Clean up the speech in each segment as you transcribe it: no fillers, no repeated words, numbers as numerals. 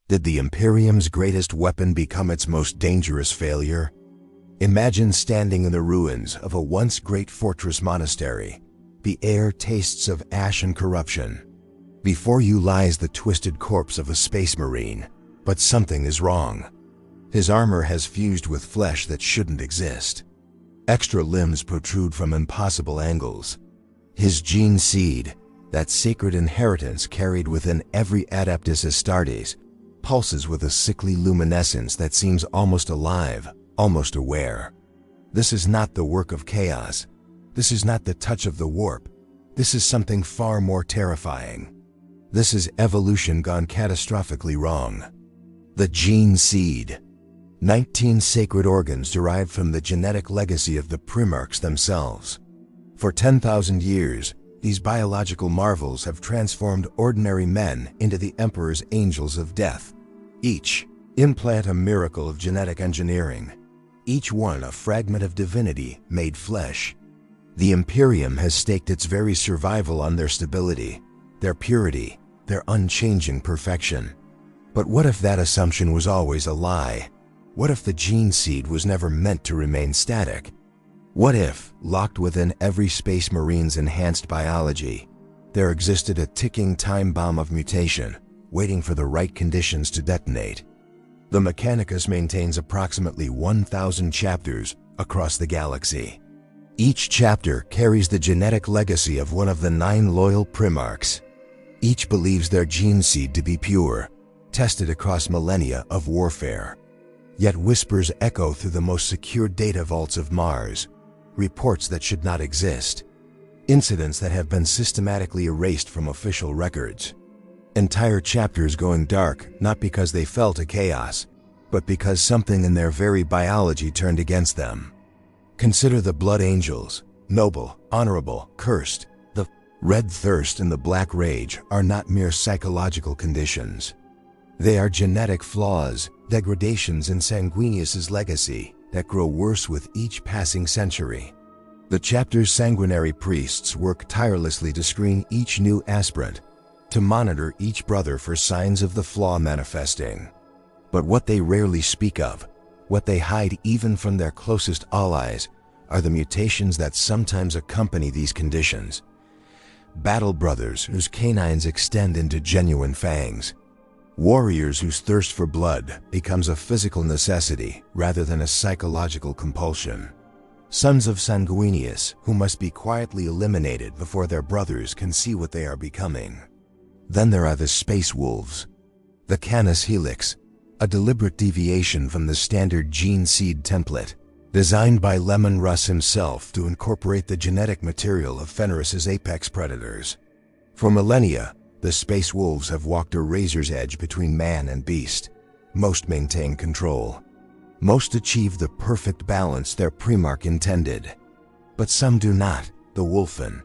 Did the Imperium's greatest weapon become its most dangerous failure? Imagine standing in the ruins of a once great fortress monastery. The air tastes of ash and corruption. Before you lies the twisted corpse of a space marine, but something is wrong. His armor has fused with flesh that shouldn't exist. Extra limbs protrude from impossible angles. His gene-seed, that sacred inheritance carried within every Adeptus Astartes, pulses with a sickly luminescence that seems almost alive, almost aware. This is not the work of chaos. This is not the touch of the warp. This is something far more terrifying. This is evolution gone catastrophically wrong. The gene-seed. 19 sacred organs derived from the genetic legacy of the Primarchs themselves. For 10,000 years, these biological marvels have transformed ordinary men into the Emperor's angels of death. Each implant a miracle of genetic engineering. Each one a fragment of divinity made flesh. The Imperium has staked its very survival on their stability, their purity, their unchanging perfection. But what if that assumption was always a lie? What if the gene-seed was never meant to remain static? What if, locked within every Space Marine's enhanced biology, there existed a ticking time bomb of mutation, waiting for the right conditions to detonate? The Mechanicus maintains approximately 1,000 chapters across the galaxy. Each chapter carries the genetic legacy of one of the 9 loyal Primarchs. Each believes their gene-seed to be pure, tested across millennia of warfare. Yet whispers echo through the most secure data vaults of Mars, reports that should not exist, incidents that have been systematically erased from official records. Entire chapters going dark not because they fell to chaos, but because something in their very biology turned against them. Consider the Blood Angels, noble, honorable, cursed. The red thirst and the black rage are not mere psychological conditions. They are genetic flaws, degradations in Sanguinius's legacy that grow worse with each passing century. The chapter's sanguinary priests work tirelessly to screen each new aspirant, to monitor each brother for signs of the flaw manifesting. But what they rarely speak of, what they hide even from their closest allies, are the mutations that sometimes accompany these conditions. Battle brothers whose canines extend into genuine fangs. Warriors whose thirst for blood becomes a physical necessity rather than a psychological compulsion. Sons of Sanguinius who must be quietly eliminated before their brothers can see what they are becoming. Then there are the Space Wolves. The Canis Helix, a deliberate deviation from the standard gene-seed template, designed by Lemon Russ himself to incorporate the genetic material of Fenris's apex predators. For millennia, the Space Wolves have walked a razor's edge between man and beast. Most maintain control. Most achieve the perfect balance their Primarch intended. But some do not, the Wolfen.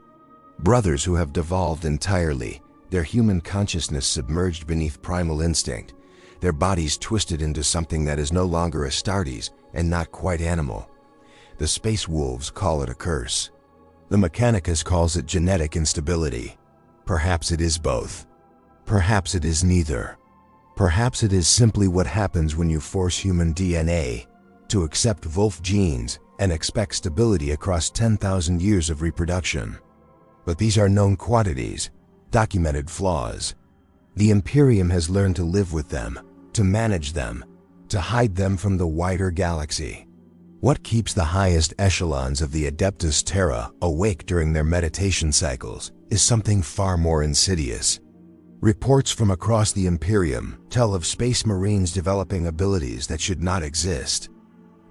Brothers who have devolved entirely, their human consciousness submerged beneath primal instinct, their bodies twisted into something that is no longer Astartes and not quite animal. The Space Wolves call it a curse. The Mechanicus calls it genetic instability. Perhaps it is both. Perhaps it is neither. Perhaps it is simply what happens when you force human DNA to accept Wolf genes and expect stability across 10,000 years of reproduction. But these are known quantities, documented flaws. The Imperium has learned to live with them, to manage them, to hide them from the wider galaxy. What keeps the highest echelons of the Adeptus Terra awake during their meditation cycles is something far more insidious. Reports from across the Imperium tell of Space Marines developing abilities that should not exist.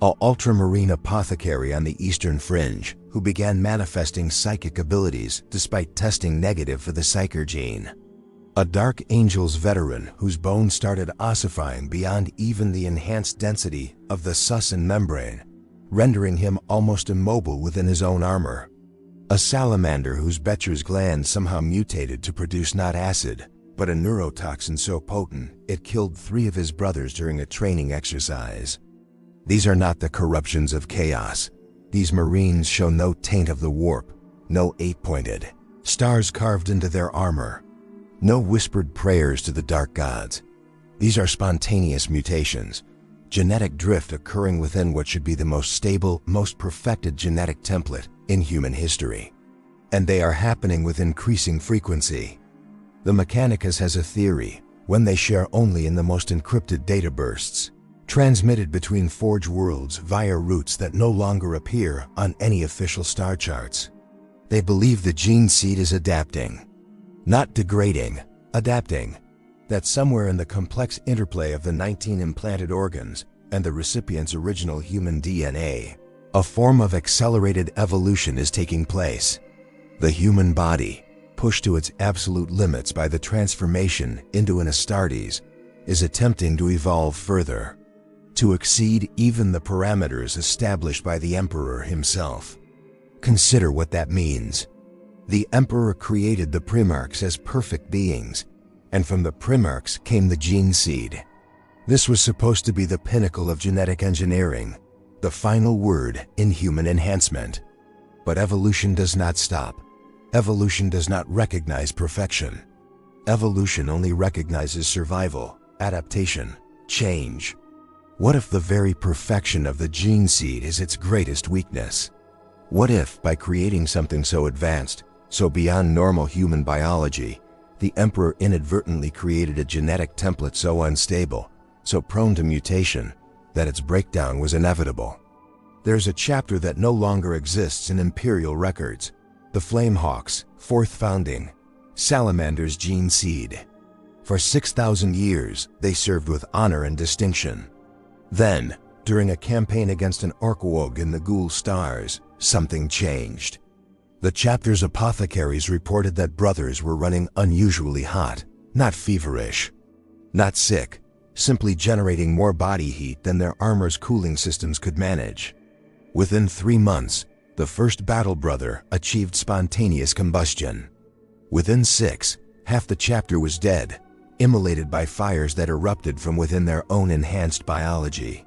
An ultramarine apothecary on the eastern fringe who began manifesting psychic abilities despite testing negative for the psyker gene. A Dark Angels veteran whose bones started ossifying beyond even the enhanced density of the Susan membrane, rendering him almost immobile within his own armor. A salamander whose Becher's gland somehow mutated to produce not acid, but a neurotoxin so potent it killed 3 of his brothers during a training exercise. These are not the corruptions of chaos. These Marines show no taint of the warp, no 8-pointed stars carved into their armor, no whispered prayers to the dark gods. These are spontaneous mutations, genetic drift occurring within what should be the most stable, most perfected genetic template in human history. And they are happening with increasing frequency. The Mechanicus has a theory: when they share only in the most encrypted data bursts, transmitted between forge worlds via routes that no longer appear on any official star charts. They believe the gene seed is adapting, not degrading, adapting. That somewhere in the complex interplay of the 19 implanted organs and the recipient's original human DNA, a form of accelerated evolution is taking place. The human body, pushed to its absolute limits by the transformation into an Astartes, is attempting to evolve further, to exceed even the parameters established by the Emperor himself. Consider what that means. The Emperor created the Primarchs as perfect beings, and from the Primarchs came the gene seed. This was supposed to be the pinnacle of genetic engineering, the final word in human enhancement. But evolution does not stop. Evolution does not recognize perfection. Evolution only recognizes survival, adaptation, change. What if the very perfection of the gene seed is its greatest weakness? What if, by creating something so advanced, so beyond normal human biology, the Emperor inadvertently created a genetic template so unstable, so prone to mutation, that its breakdown was inevitable? There's a chapter that no longer exists in Imperial records: the Flamehawks, fourth founding, Salamander's gene seed. For 6,000 years, they served with honor and distinction. Then, during a campaign against an Orkwog in the Ghoul Stars, something changed. The chapter's apothecaries reported that brothers were running unusually hot, not feverish, not sick, simply generating more body heat than their armor's cooling systems could manage. Within 3 months, the first battle brother achieved spontaneous combustion. Within 6, half the chapter was dead, immolated by fires that erupted from within their own enhanced biology.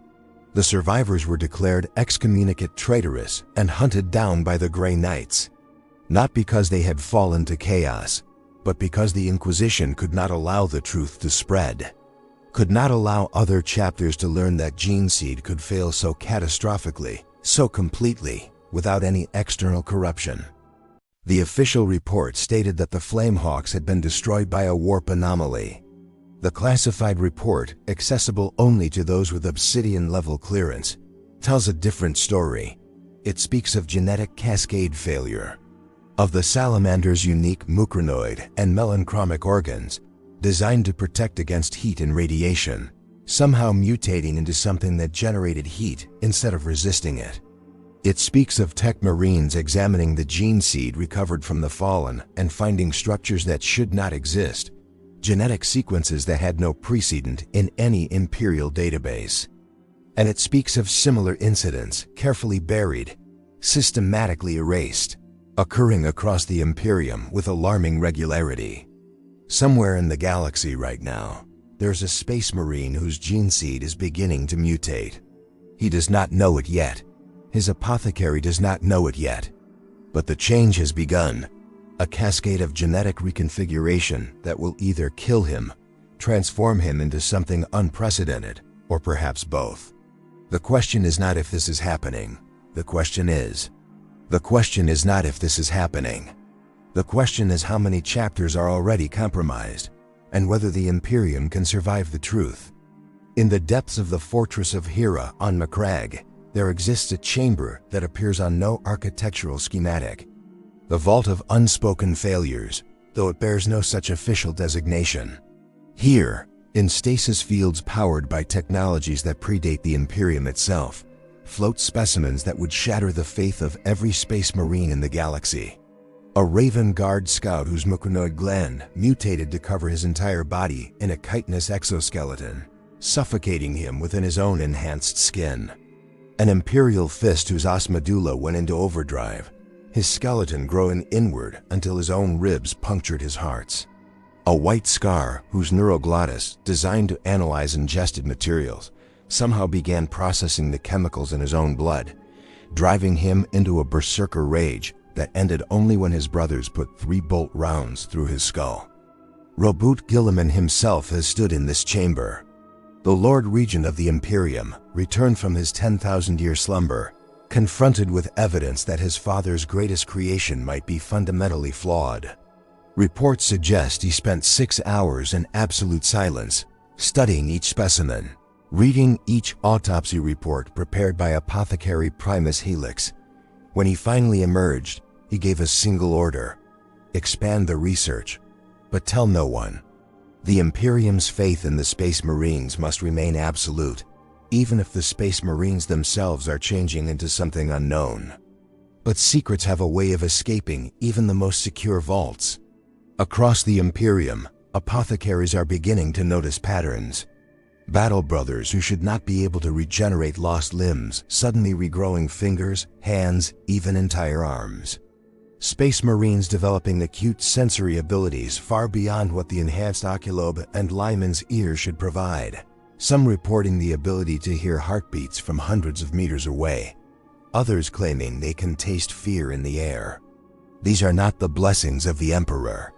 The survivors were declared excommunicate traitorous and hunted down by the Grey Knights, not because they had fallen to chaos, but because the Inquisition could not allow the truth to spread, could not allow other chapters to learn that Gene-Seed could fail so catastrophically, so completely, without any external corruption. The official report stated that the Flamehawks had been destroyed by a warp anomaly. The classified report, accessible only to those with obsidian-level clearance, tells a different story. It speaks of genetic cascade failure, of the salamander's unique mucranoid and melanchromic organs, designed to protect against heat and radiation, somehow mutating into something that generated heat instead of resisting it. It speaks of tech marines examining the gene seed recovered from the fallen and finding structures that should not exist, genetic sequences that had no precedent in any Imperial database. And it speaks of similar incidents, carefully buried, systematically erased, occurring across the Imperium with alarming regularity. Somewhere in the galaxy right now, there's a space marine whose gene seed is beginning to mutate. He does not know it yet. His apothecary does not know it yet. But the change has begun. A cascade of genetic reconfiguration that will either kill him, transform him into something unprecedented, or perhaps both. The question is not if this is happening. The question is not if this is happening. The question is how many chapters are already compromised, and whether the Imperium can survive the truth. In the depths of the fortress of Hera on Macragge, there exists a chamber that appears on no architectural schematic. The Vault of Unspoken Failures, though it bears no such official designation. Here, in stasis fields powered by technologies that predate the Imperium itself, float specimens that would shatter the faith of every space marine in the galaxy. A Raven Guard scout whose mucranoid gland mutated to cover his entire body in a chitinous exoskeleton, suffocating him within his own enhanced skin. An Imperial fist whose os medulla went into overdrive, his skeleton growing inward until his own ribs punctured his hearts. A white scar whose neuroglottis, designed to analyze ingested materials, somehow began processing the chemicals in his own blood, driving him into a berserker rage that ended only when his brothers put 3-bolt rounds through his skull. Roboute Guilliman himself has stood in this chamber, The Lord Regent of the Imperium returned from his 10,000-year slumber, confronted with evidence that his father's greatest creation might be fundamentally flawed. Reports suggest he spent 6 hours in absolute silence, studying each specimen, reading each autopsy report prepared by Apothecary Primus Helix. When he finally emerged, he gave a single order: expand the research, but tell no one. The Imperium's faith in the Space Marines must remain absolute, even if the Space Marines themselves are changing into something unknown. But secrets have a way of escaping even the most secure vaults. Across the Imperium, apothecaries are beginning to notice patterns. Battle brothers who should not be able to regenerate lost limbs suddenly regrowing fingers, hands, even entire arms. Space Marines developing acute sensory abilities far beyond what the enhanced oculobe and Lyman's ear should provide. Some reporting the ability to hear heartbeats from hundreds of meters away. Others claiming they can taste fear in the air. These are not the blessings of the Emperor.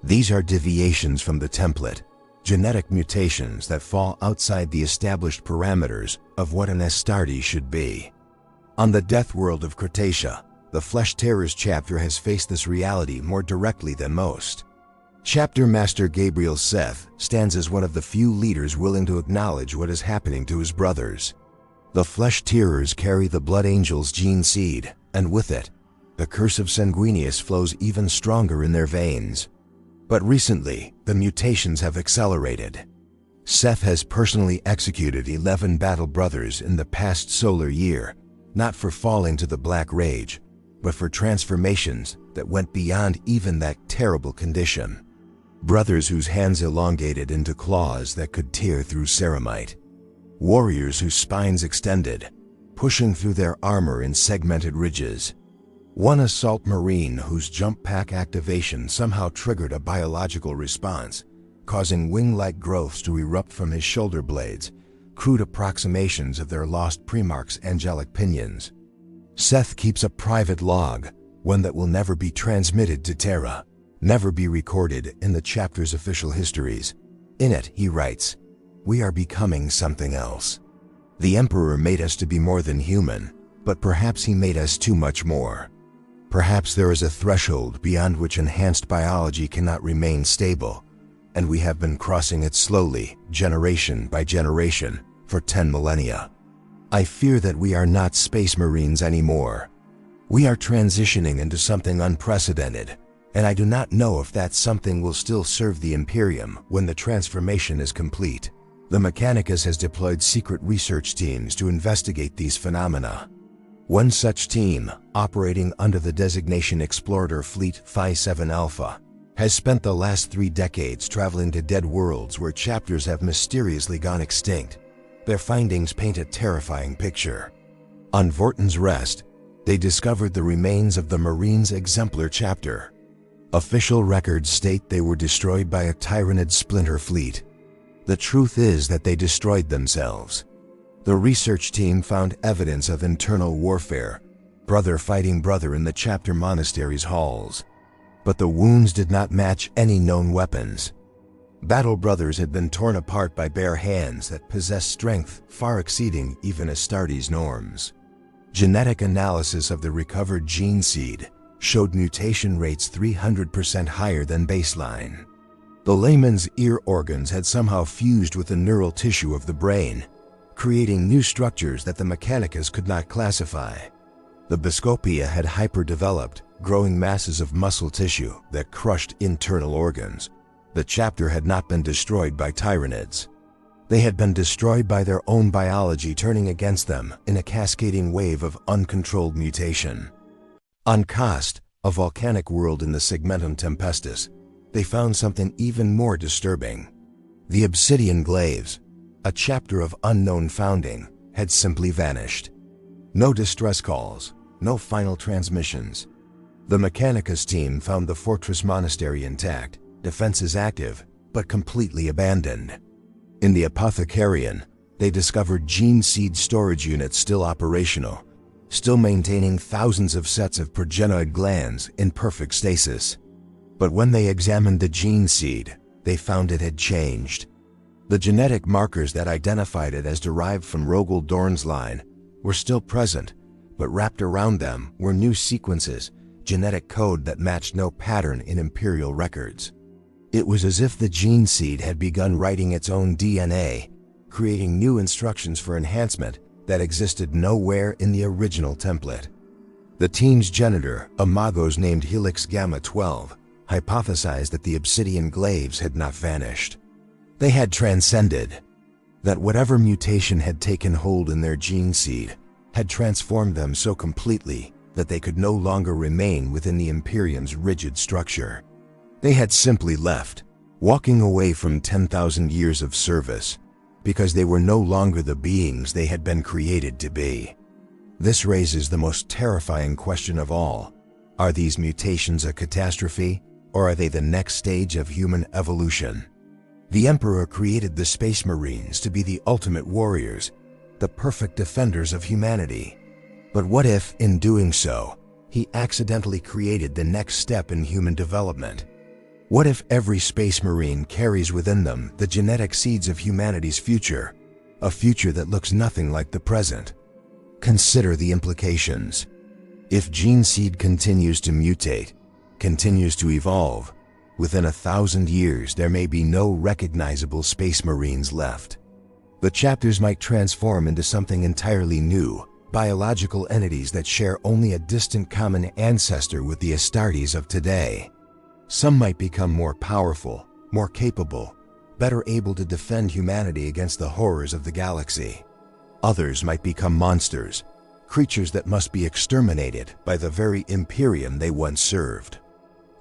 These are deviations from the template, genetic mutations that fall outside the established parameters of what an Astartes should be. On the death world of Cretacia, the Flesh Terrors chapter has faced this reality more directly than most. Chapter Master Gabriel Seth stands as one of the few leaders willing to acknowledge what is happening to his brothers. The Flesh Terrors carry the Blood Angel's gene seed, and with it, the curse of Sanguinius flows even stronger in their veins. But recently, the mutations have accelerated. Seth has personally executed 11 battle brothers in the past solar year, not for falling to the Black Rage, but for transformations that went beyond even that terrible condition. Brothers whose hands elongated into claws that could tear through ceramite. Warriors whose spines extended, pushing through their armor in segmented ridges. One assault marine whose jump pack activation somehow triggered a biological response, causing wing-like growths to erupt from his shoulder blades, crude approximations of their lost Primarch's angelic pinions. Seth keeps a private log, one that will never be transmitted to Terra, never be recorded in the chapter's official histories. In it, he writes, "We are becoming something else. The Emperor made us to be more than human, but perhaps he made us too much more. Perhaps there is a threshold beyond which enhanced biology cannot remain stable, and we have been crossing it slowly, generation by generation, for 10 millennia. I fear that we are not Space Marines anymore. We are transitioning into something unprecedented, and I do not know if that something will still serve the Imperium when the transformation is complete." The Mechanicus has deployed secret research teams to investigate these phenomena. One such team, operating under the designation Explorer Fleet Phi 7 Alpha, has spent the last 3 decades traveling to dead worlds where chapters have mysteriously gone extinct. Their findings paint a terrifying picture. On Vortin's Rest, they discovered the remains of the Marines' exemplar chapter. Official records state they were destroyed by a Tyranid splinter fleet. The truth is that they destroyed themselves. The research team found evidence of internal warfare, brother fighting brother in the chapter monastery's halls. But the wounds did not match any known weapons. Battle brothers had been torn apart by bare hands that possessed strength far exceeding even Astartes' norms. Genetic analysis of the recovered gene seed showed mutation rates 300% higher than baseline. The layman's ear organs had somehow fused with the neural tissue of the brain, creating new structures that the Mechanicus could not classify. The Biscopia had hyperdeveloped, growing masses of muscle tissue that crushed internal organs. The chapter had not been destroyed by Tyranids. They had been destroyed by their own biology turning against them in a cascading wave of uncontrolled mutation. On Kost, a volcanic world in the Segmentum Tempestus, they found something even more disturbing. The Obsidian Glaives, a chapter of unknown founding, had simply vanished. No distress calls, no final transmissions. The Mechanicus team found the fortress monastery intact, defenses active, but completely abandoned. In the Apothecarian, they discovered Gene-Seed storage units still operational, still maintaining thousands of sets of progenoid glands in perfect stasis. But when they examined the Gene-Seed, they found it had changed. The genetic markers that identified it as derived from Rogel Dorn's line were still present, but wrapped around them were new sequences, genetic code that matched no pattern in Imperial records. It was as if the gene seed had begun writing its own DNA, creating new instructions for enhancement that existed nowhere in the original template. The team's genitor, a Magos named Helix Gamma 12, hypothesized that the obsidian glaives had not vanished. They had transcended. That whatever mutation had taken hold in their gene seed had transformed them so completely that they could no longer remain within the Imperium's rigid structure. They had simply left, walking away from 10,000 years of service, because they were no longer the beings they had been created to be. This raises the most terrifying question of all. Are these mutations a catastrophe, or are they the next stage of human evolution? The Emperor created the Space Marines to be the ultimate warriors, the perfect defenders of humanity. But what if, in doing so, he accidentally created the next step in human development? What if every Space Marine carries within them the genetic seeds of humanity's future, a future that looks nothing like the present? Consider the implications. If Gene-Seed continues to mutate, continues to evolve, within 1,000 years there may be no recognizable Space Marines left. The chapters might transform into something entirely new, biological entities that share only a distant common ancestor with the Astartes of today. Some might become more powerful, more capable, better able to defend humanity against the horrors of the galaxy. Others might become monsters, creatures that must be exterminated by the very Imperium they once served.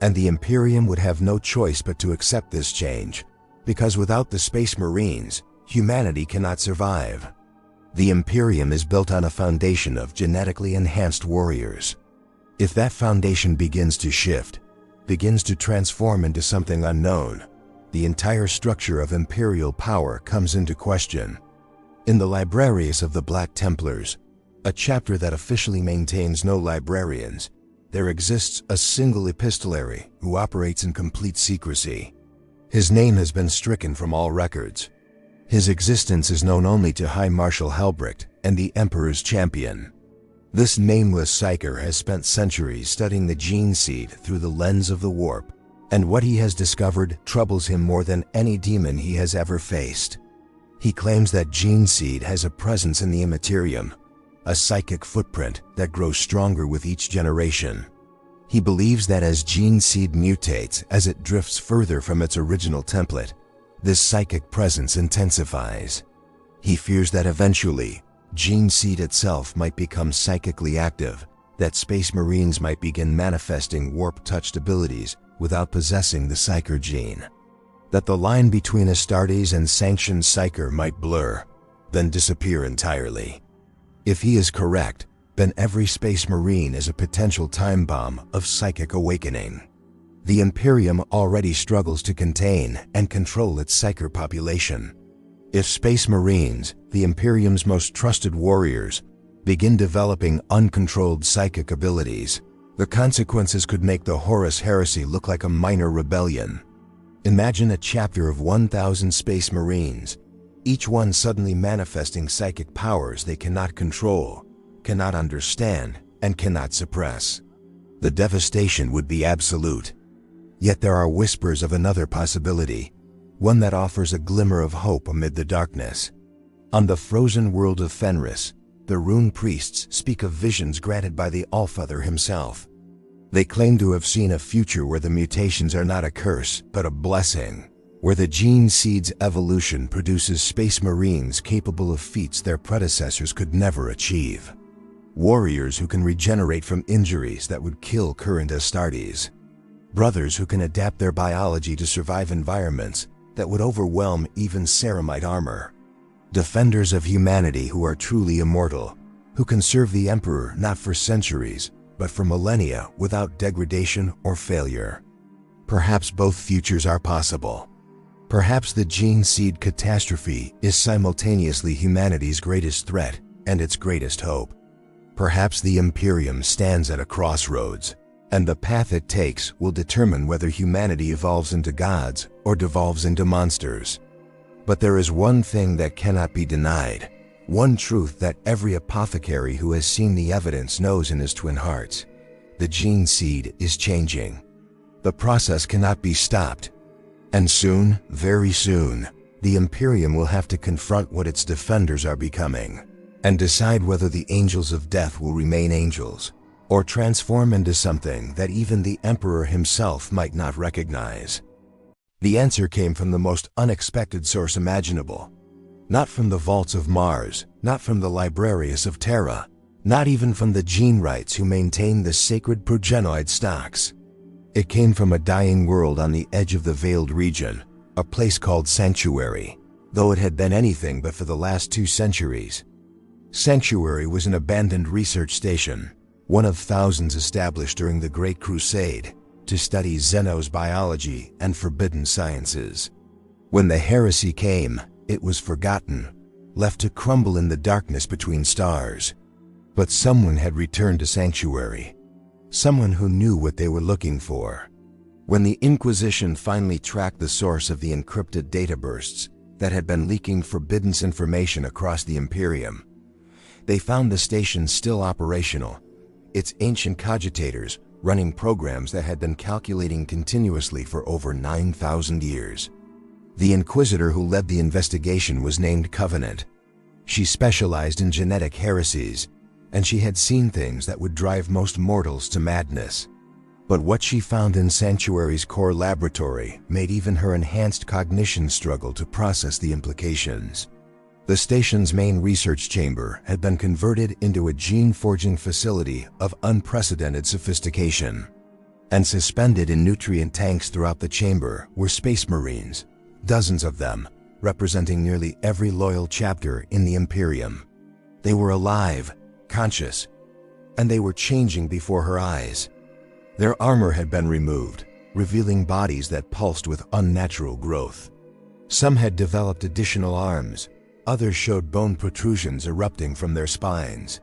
And the Imperium would have no choice but to accept this change, because without the Space Marines, humanity cannot survive. The Imperium is built on a foundation of genetically enhanced warriors. If that foundation begins to shift, begins to transform into something unknown, the entire structure of Imperial power comes into question. In the Librarius of the Black Templars, a chapter that officially maintains no librarians, there exists a single epistolary who operates in complete secrecy. His name has been stricken from all records. His existence is known only to High Marshal Helbricht and the Emperor's champion. This nameless psyker has spent centuries studying the gene seed through the lens of the warp, and what he has discovered troubles him more than any demon he has ever faced. He claims that gene seed has a presence in the immaterium, a psychic footprint that grows stronger with each generation. He believes that as gene seed mutates, as it drifts further from its original template, this psychic presence intensifies. He fears that eventually, gene seed itself might become psychically active, that Space Marines might begin manifesting warp-touched abilities without possessing the psyker gene. That the line between Astartes and sanctioned psyker might blur, then disappear entirely. If he is correct, then every Space Marine is a potential time bomb of psychic awakening. The Imperium already struggles to contain and control its psyker population. If Space Marines, the Imperium's most trusted warriors, begin developing uncontrolled psychic abilities, the consequences could make the Horus Heresy look like a minor rebellion. Imagine a chapter of 1,000 Space Marines, each one suddenly manifesting psychic powers they cannot control, cannot understand, and cannot suppress. The devastation would be absolute. Yet there are whispers of another possibility, one that offers a glimmer of hope amid the darkness. On the frozen world of Fenris, the rune priests speak of visions granted by the Allfather himself. They claim to have seen a future where the mutations are not a curse, but a blessing, where the gene seed's evolution produces Space Marines capable of feats their predecessors could never achieve. Warriors who can regenerate from injuries that would kill current Astartes. Brothers who can adapt their biology to survive environments that would overwhelm even ceramite armor. Defenders of humanity who are truly immortal, who can serve the Emperor not for centuries, but for millennia without degradation or failure. Perhaps both futures are possible. Perhaps the Gene-Seed catastrophe is simultaneously humanity's greatest threat and its greatest hope. Perhaps the Imperium stands at a crossroads, and the path it takes will determine whether humanity evolves into gods or devolves into monsters. But there is one thing that cannot be denied, one truth that every apothecary who has seen the evidence knows in his twin hearts. The gene seed is changing. The process cannot be stopped. And soon, very soon, the Imperium will have to confront what its defenders are becoming, and decide whether the angels of death will remain angels, or transform into something that even the Emperor himself might not recognize. The answer came from the most unexpected source imaginable. Not from the vaults of Mars, not from the Librarius of Terra, not even from the gene rights who maintain the sacred progenoid stocks. It came from a dying world on the edge of the Veiled region, a place called Sanctuary, though it had been anything but for the last 2 centuries. Sanctuary was an abandoned research station, one of thousands established during the Great Crusade, to study Xenos biology and forbidden sciences. When the heresy came, it was forgotten, left to crumble in the darkness between stars. But someone had returned to Sanctuary. Someone who knew what they were looking for. When the Inquisition finally tracked the source of the encrypted data bursts that had been leaking forbidden information across the Imperium, they found the station still operational, its ancient cogitators running programs that had been calculating continuously for over 9,000 years. The Inquisitor who led the investigation was named Covenant. She specialized in genetic heresies, and she had seen things that would drive most mortals to madness. But what she found in Sanctuary's core laboratory made even her enhanced cognition struggle to process the implications. The station's main research chamber had been converted into a gene-forging facility of unprecedented sophistication. And suspended in nutrient tanks throughout the chamber were space marines, dozens of them, representing nearly every loyal chapter in the Imperium. They were alive, conscious, and they were changing before her eyes. Their armor had been removed, revealing bodies that pulsed with unnatural growth. Some had developed additional arms, others showed bone protrusions erupting from their spines.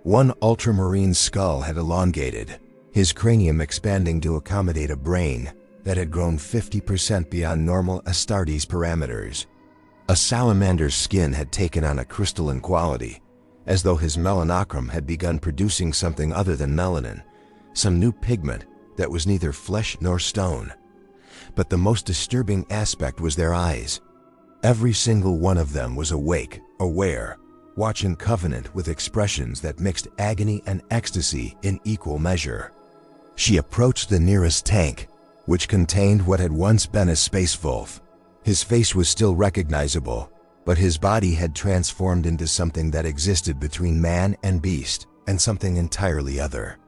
One ultramarine skull had elongated, his cranium expanding to accommodate a brain that had grown 50% beyond normal Astartes parameters. A salamander's skin had taken on a crystalline quality, as though his melanochrome had begun producing something other than melanin, some new pigment that was neither flesh nor stone. But the most disturbing aspect was their eyes. Every single one of them was awake, aware, watching Covenant with expressions that mixed agony and ecstasy in equal measure. She approached the nearest tank, which contained what had once been a space wolf. His face was still recognizable, but his body had transformed into something that existed between man and beast, and something entirely other.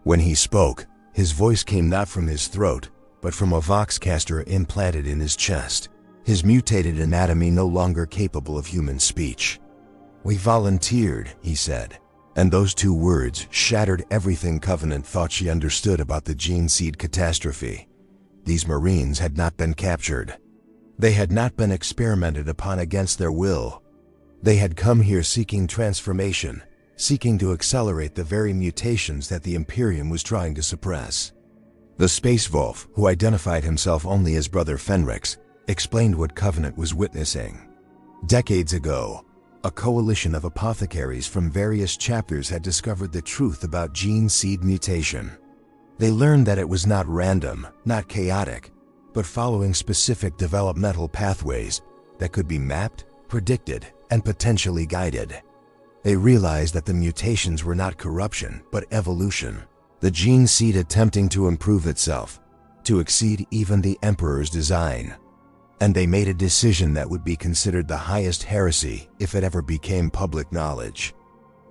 When he spoke, his voice came not from his throat, but from a voxcaster implanted in his chest, his mutated anatomy no longer capable of human speech. "We volunteered," he said, and those 2 words shattered everything Covenant thought she understood about the Gene-Seed catastrophe. These Marines had not been captured. They had not been experimented upon against their will. They had come here seeking transformation, seeking to accelerate the very mutations that the Imperium was trying to suppress. The Space Wolf, who identified himself only as Brother Fenrix, explained what Covenant was witnessing. Decades ago, a coalition of apothecaries from various chapters had discovered the truth about gene-seed mutation. They learned that it was not random, not chaotic, but following specific developmental pathways that could be mapped, predicted, and potentially guided. They realized that the mutations were not corruption, but evolution, the gene seed attempting to improve itself, to exceed even the Emperor's design. And they made a decision that would be considered the highest heresy if it ever became public knowledge.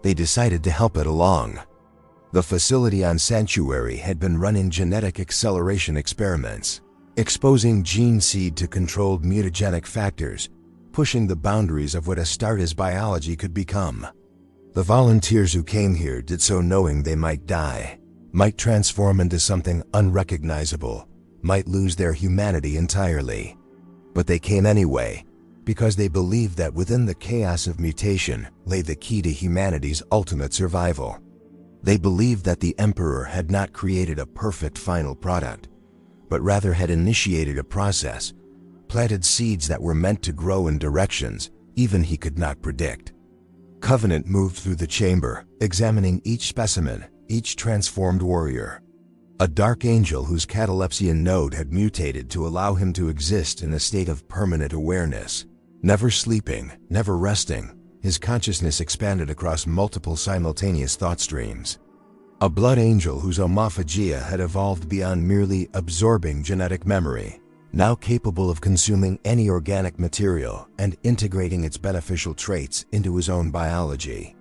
They decided to help it along. The facility on Sanctuary had been running genetic acceleration experiments, exposing gene seed to controlled mutagenic factors, pushing the boundaries of what Astartes biology could become. The volunteers who came here did so knowing they might die, might transform into something unrecognizable, might lose their humanity entirely. But they came anyway, because they believed that within the chaos of mutation lay the key to humanity's ultimate survival. They believed that the Emperor had not created a perfect final product, but rather had initiated a process, planted seeds that were meant to grow in directions even he could not predict. Covenant moved through the chamber, examining each specimen, each transformed warrior. A dark angel whose catalepsian node had mutated to allow him to exist in a state of permanent awareness. Never sleeping, never resting, his consciousness expanded across multiple simultaneous thought streams. A blood angel whose homophagia had evolved beyond merely absorbing genetic memory, now capable of consuming any organic material and integrating its beneficial traits into his own biology.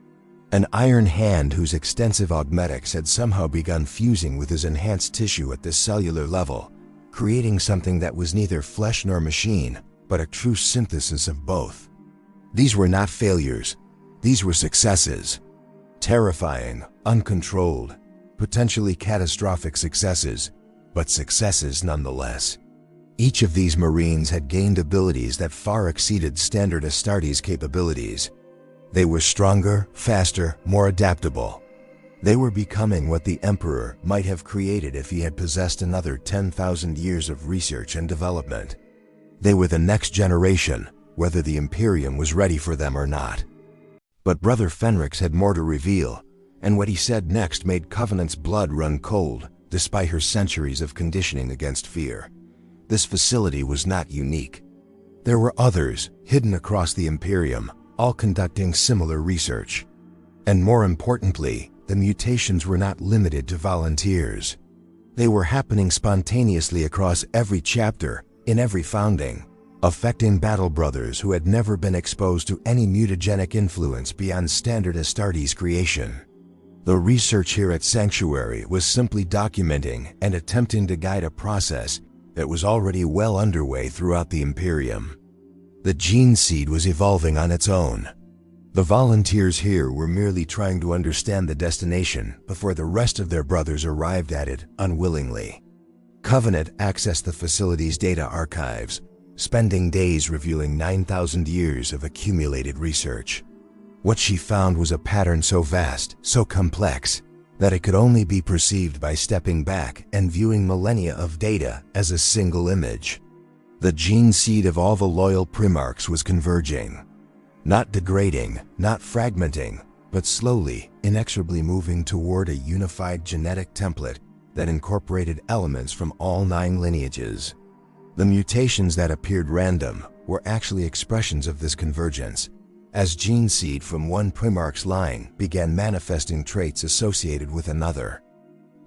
An iron hand whose extensive augmetics had somehow begun fusing with his enhanced tissue at the cellular level, creating something that was neither flesh nor machine, but a true synthesis of both. These were not failures, these were successes. Terrifying, uncontrolled, potentially catastrophic successes, but successes nonetheless. Each of these Marines had gained abilities that far exceeded standard Astartes capabilities. They were stronger, faster, more adaptable. They were becoming what the Emperor might have created if he had possessed another 10,000 years of research and development. They were the next generation, whether the Imperium was ready for them or not. But Brother Fenrix had more to reveal, and what he said next made Covenant's blood run cold, despite her centuries of conditioning against fear. This facility was not unique. There were others, hidden across the Imperium, all conducting similar research. And more importantly, the mutations were not limited to volunteers. They were happening spontaneously across every chapter, in every founding, affecting battle brothers who had never been exposed to any mutagenic influence beyond standard Astartes creation. The research here at Sanctuary was simply documenting and attempting to guide a process that was already well underway throughout the Imperium. The Gene-Seed was evolving on its own. The volunteers here were merely trying to understand the destination before the rest of their brothers arrived at it unwillingly. Covenant accessed the facility's data archives, spending days reviewing 9,000 years of accumulated research. What she found was a pattern so vast, so complex, that it could only be perceived by stepping back and viewing millennia of data as a single image. The gene seed of all the loyal Primarchs was converging. Not degrading, not fragmenting, but slowly, inexorably moving toward a unified genetic template that incorporated elements from all 9 lineages. The mutations that appeared random were actually expressions of this convergence, as gene seed from one Primarch's line began manifesting traits associated with another.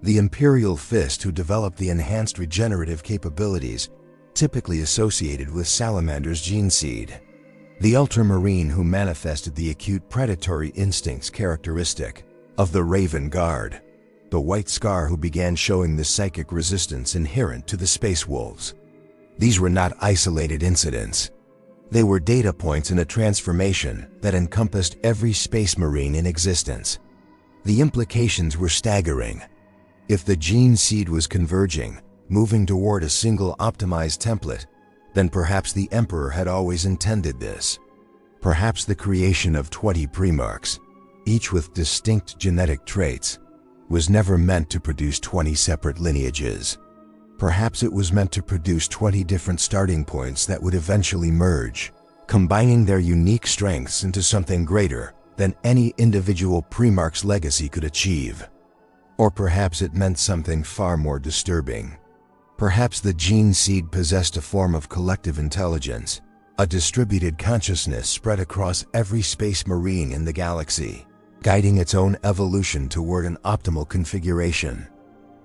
The Imperial Fist who developed the enhanced regenerative capabilities typically associated with Salamander's gene seed. The Ultramarine who manifested the acute predatory instincts characteristic of the Raven Guard. The White Scar who began showing the psychic resistance inherent to the Space Wolves. These were not isolated incidents. They were data points in a transformation that encompassed every Space Marine in existence. The implications were staggering. If the gene seed was converging, moving toward a single optimized template, then perhaps the Emperor had always intended this. Perhaps the creation of 20 Primarchs, each with distinct genetic traits, was never meant to produce 20 separate lineages. Perhaps it was meant to produce 20 different starting points that would eventually merge, combining their unique strengths into something greater than any individual Primarch's legacy could achieve. Or perhaps it meant something far more disturbing. Perhaps the gene seed possessed a form of collective intelligence, a distributed consciousness spread across every Space Marine in the galaxy, guiding its own evolution toward an optimal configuration.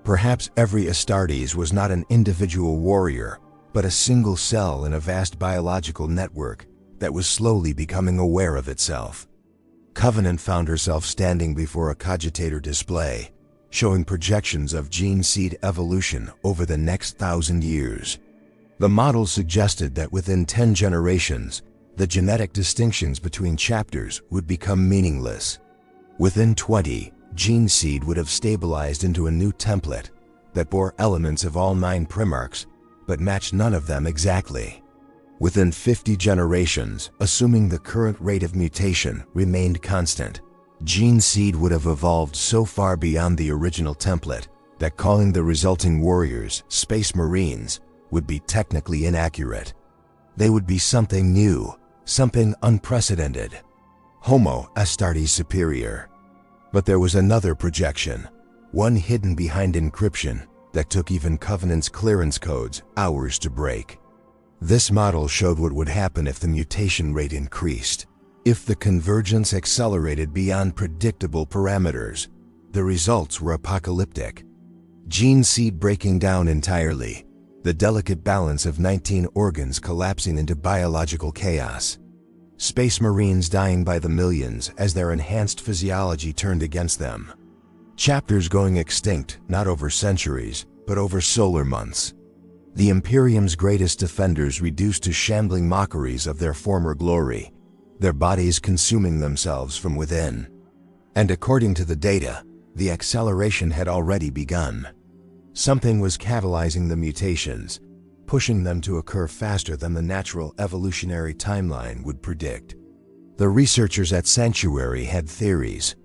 Perhaps every Astartes was not an individual warrior, but a single cell in a vast biological network that was slowly becoming aware of itself. Covenant found herself standing before a cogitator display, showing projections of gene seed evolution over the next 1,000 years. The model suggested that within 10 generations, the genetic distinctions between chapters would become meaningless. Within 20, gene seed would have stabilized into a new template that bore elements of all 9 Primarchs, but matched none of them exactly. Within 50 generations, assuming the current rate of mutation remained constant, gene seed would have evolved so far beyond the original template that calling the resulting warriors Space Marines would be technically inaccurate. They would be something new, something unprecedented. Homo Astartes superior. But there was another projection, one hidden behind encryption that took even Covenant's clearance codes hours to break. This model showed what would happen if the mutation rate increased. If the convergence accelerated beyond predictable parameters, the results were apocalyptic. Gene-seed breaking down entirely, the delicate balance of 19 organs collapsing into biological chaos. Space Marines dying by the millions as their enhanced physiology turned against them. Chapters going extinct not over centuries, but over solar months. The Imperium's greatest defenders reduced to shambling mockeries of their former glory, their bodies consuming themselves from within. And according to the data, the acceleration had already begun. Something was catalyzing the mutations, pushing them to occur faster than the natural evolutionary timeline would predict. The researchers at Sanctuary had theories.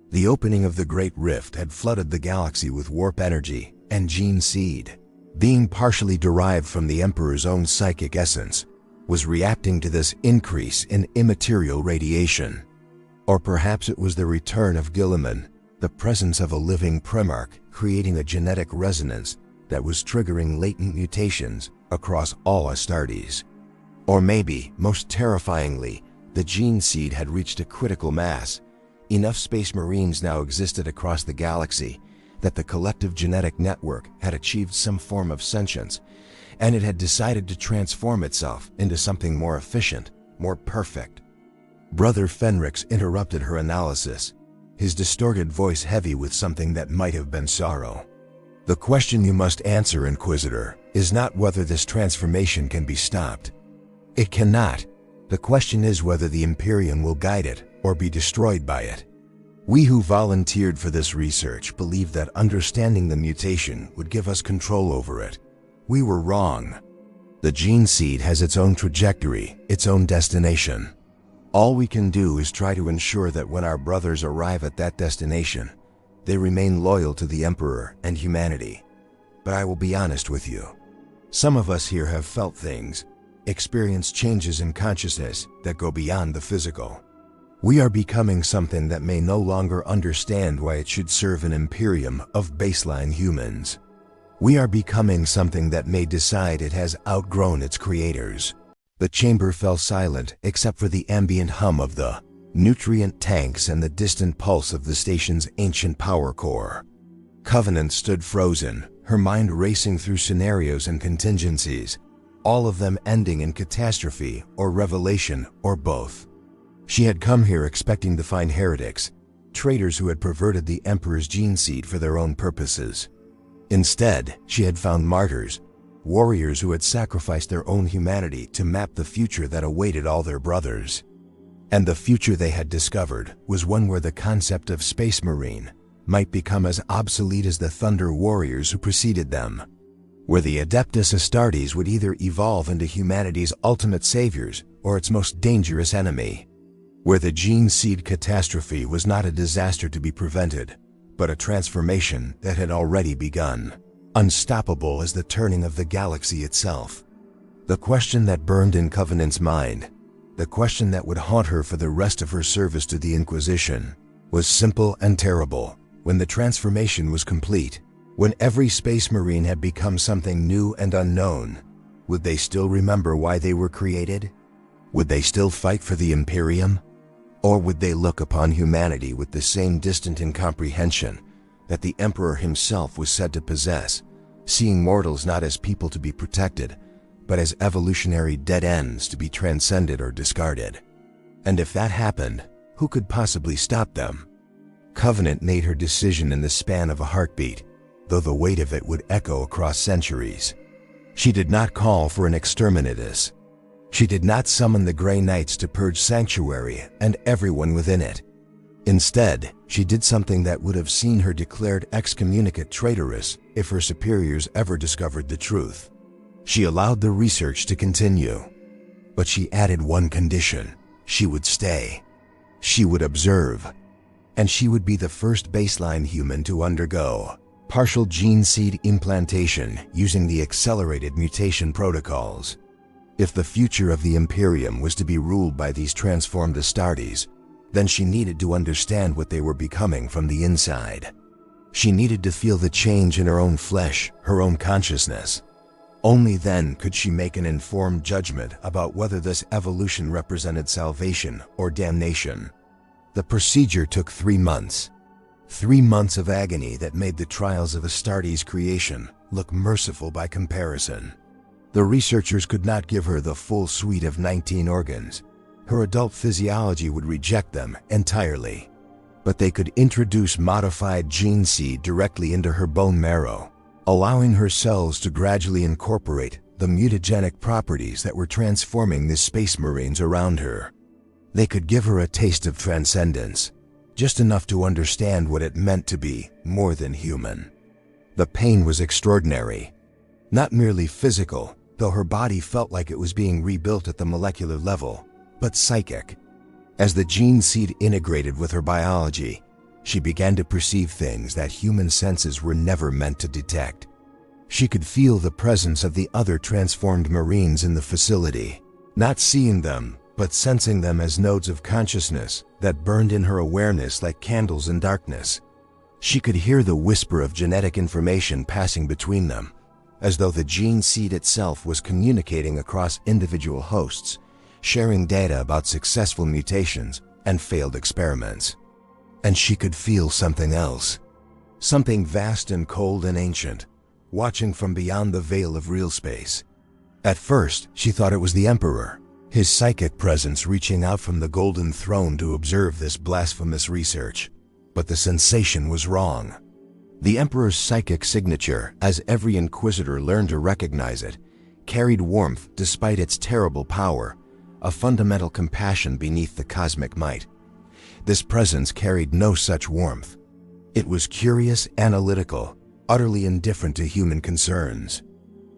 The opening of the Great Rift had flooded the galaxy with warp energy, and Gene-Seed, being partially derived from the Emperor's own psychic essence, was reacting to this increase in immaterial radiation. Or perhaps it was the return of Guilliman, the presence of a living Primarch creating a genetic resonance that was triggering latent mutations across all Astartes. Or maybe, most terrifyingly, the Gene-Seed had reached a critical mass. Enough Space Marines now existed across the galaxy that the collective genetic network had achieved some form of sentience, and it had decided to transform itself into something more efficient, more perfect. Brother Fenrix interrupted her analysis, his distorted voice heavy with something that might have been sorrow. The question you must answer, Inquisitor, is not whether this transformation can be stopped. It cannot. The question is whether the Imperium will guide it or be destroyed by it. We who volunteered for this research believed that understanding the mutation would give us control over it. We were wrong. The Gene-Seed has its own trajectory, its own destination. All we can do is try to ensure that when our brothers arrive at that destination, they remain loyal to the Emperor and humanity. But I will be honest with you. Some of us here have felt things, experienced changes in consciousness that go beyond the physical. We are becoming something that may no longer understand why it should serve an Imperium of baseline humans. We are becoming something that may decide it has outgrown its creators. The chamber fell silent except for the ambient hum of the nutrient tanks and the distant pulse of the station's ancient power core. Covenant stood frozen, her mind racing through scenarios and contingencies, all of them ending in catastrophe or revelation or both. She had come here expecting to find heretics, traitors who had perverted the Emperor's Gene-Seed for their own purposes. Instead, she had found martyrs, warriors who had sacrificed their own humanity to map the future that awaited all their brothers. And the future they had discovered was one where the concept of Space Marine might become as obsolete as the Thunder Warriors who preceded them, where the Adeptus Astartes would either evolve into humanity's ultimate saviors or its most dangerous enemy, where the Gene-Seed catastrophe was not a disaster to be prevented, but a transformation that had already begun, unstoppable as the turning of the galaxy itself. The question that burned in Covenant's mind, the question that would haunt her for the rest of her service to the Inquisition, was simple and terrible. When the transformation was complete, when every Space Marine had become something new and unknown, would they still remember why they were created? Would they still fight for the Imperium? Or would they look upon humanity with the same distant incomprehension that the Emperor himself was said to possess, seeing mortals not as people to be protected, but as evolutionary dead ends to be transcended or discarded? And if that happened, who could possibly stop them? Covenant made her decision in the span of a heartbeat, though the weight of it would echo across centuries. She did not call for an exterminatus. She did not summon the Grey Knights to purge Sanctuary and everyone within it. Instead, she did something that would have seen her declared excommunicate traitorous if her superiors ever discovered the truth. She allowed the research to continue, but she added one condition: she would stay. She would observe, and she would be the first baseline human to undergo partial gene seed implantation using the accelerated mutation protocols. If the future of the Imperium was to be ruled by these transformed Astartes, then she needed to understand what they were becoming from the inside. She needed to feel the change in her own flesh, her own consciousness. Only then could she make an informed judgment about whether this evolution represented salvation or damnation. The procedure took 3 months. 3 months of agony that made the trials of Astartes' creation look merciful by comparison. The researchers could not give her the full suite of 19 organs. Her adult physiology would reject them entirely. But they could introduce modified gene seed directly into her bone marrow, allowing her cells to gradually incorporate the mutagenic properties that were transforming the space marines around her. They could give her a taste of transcendence, just enough to understand what it meant to be more than human. The pain was extraordinary. Not merely physical, though her body felt like it was being rebuilt at the molecular level, but psychic. As the gene seed integrated with her biology, she began to perceive things that human senses were never meant to detect. She could feel the presence of the other transformed Marines in the facility, not seeing them, but sensing them as nodes of consciousness that burned in her awareness like candles in darkness. She could hear the whisper of genetic information passing between them, as though the gene seed itself was communicating across individual hosts, sharing data about successful mutations and failed experiments. And she could feel something else, something vast and cold and ancient, watching from beyond the veil of real space. At first, she thought it was the Emperor, his psychic presence reaching out from the golden throne to observe this blasphemous research. But the sensation was wrong. The Emperor's psychic signature, as every Inquisitor learned to recognize it, carried warmth despite its terrible power, a fundamental compassion beneath the cosmic might. This presence carried no such warmth. It was curious, analytical, utterly indifferent to human concerns.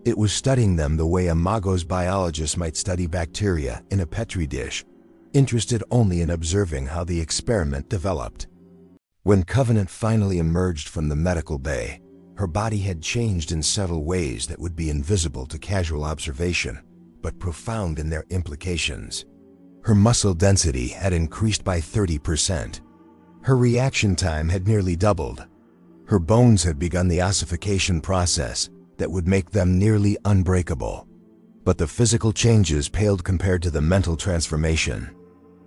It was studying them the way a Magos biologist might study bacteria in a petri dish, interested only in observing how the experiment developed. When Covenant finally emerged from the medical bay, her body had changed in subtle ways that would be invisible to casual observation, but profound in their implications. Her muscle density had increased by 30%. Her reaction time had nearly doubled. Her bones had begun the ossification process that would make them nearly unbreakable. But the physical changes paled compared to the mental transformation.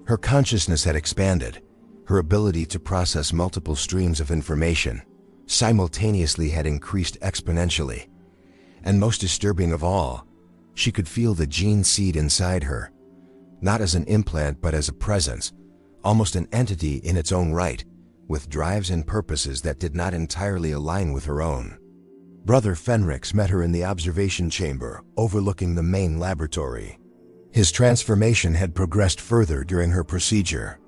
Her consciousness had expanded. Her ability to process multiple streams of information simultaneously had increased exponentially. And most disturbing of all, she could feel the gene seed inside her, not as an implant but as a presence, almost an entity in its own right, with drives and purposes that did not entirely align with her own. Brother Fenrix met her in the observation chamber overlooking the main laboratory. His transformation had progressed further during her procedure.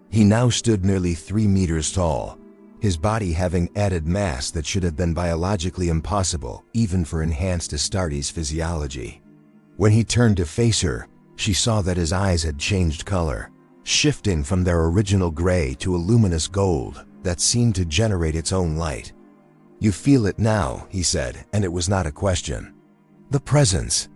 He now stood nearly 3 meters tall, his body having added mass that should have been biologically impossible even for enhanced Astartes physiology. When he turned to face her, she saw that his eyes had changed color, shifting from their original gray to a luminous gold that seemed to generate its own light. "You feel it now," he said, and it was not a question. "The presence.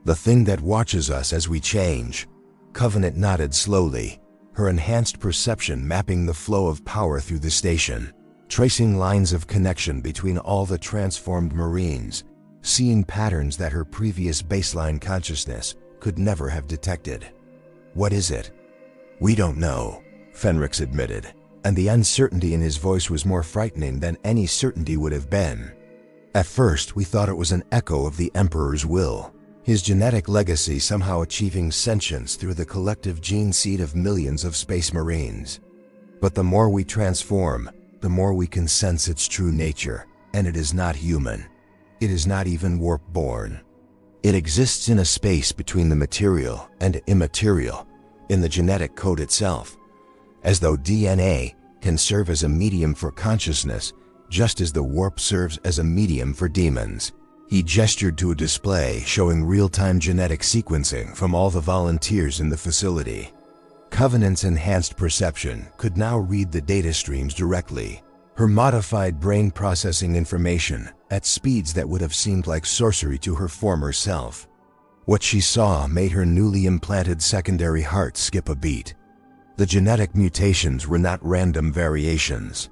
The thing that watches us as we change." Covenant nodded slowly, her enhanced perception mapping the flow of power through the station, tracing lines of connection between all the transformed Marines, seeing patterns that her previous baseline consciousness could never have detected. "What is it?" "We don't know," Fenrix admitted, and the uncertainty in his voice was more frightening than any certainty would have been. "At first, we thought it was an echo of the Emperor's will, his genetic legacy somehow achieving sentience through the collective gene seed of millions of space marines. But the more we transform, the more we can sense its true nature, and it is not human. It is not even warp-born. It exists in a space between the material and immaterial, in the genetic code itself, as though DNA can serve as a medium for consciousness, just as the warp serves as a medium for demons." He gestured to a display showing real-time genetic sequencing from all the volunteers in the facility. Covenant's enhanced perception could now read the data streams directly, her modified brain processing information at speeds that would have seemed like sorcery to her former self. What she saw made her newly implanted secondary heart skip a beat. The genetic mutations were not random variations.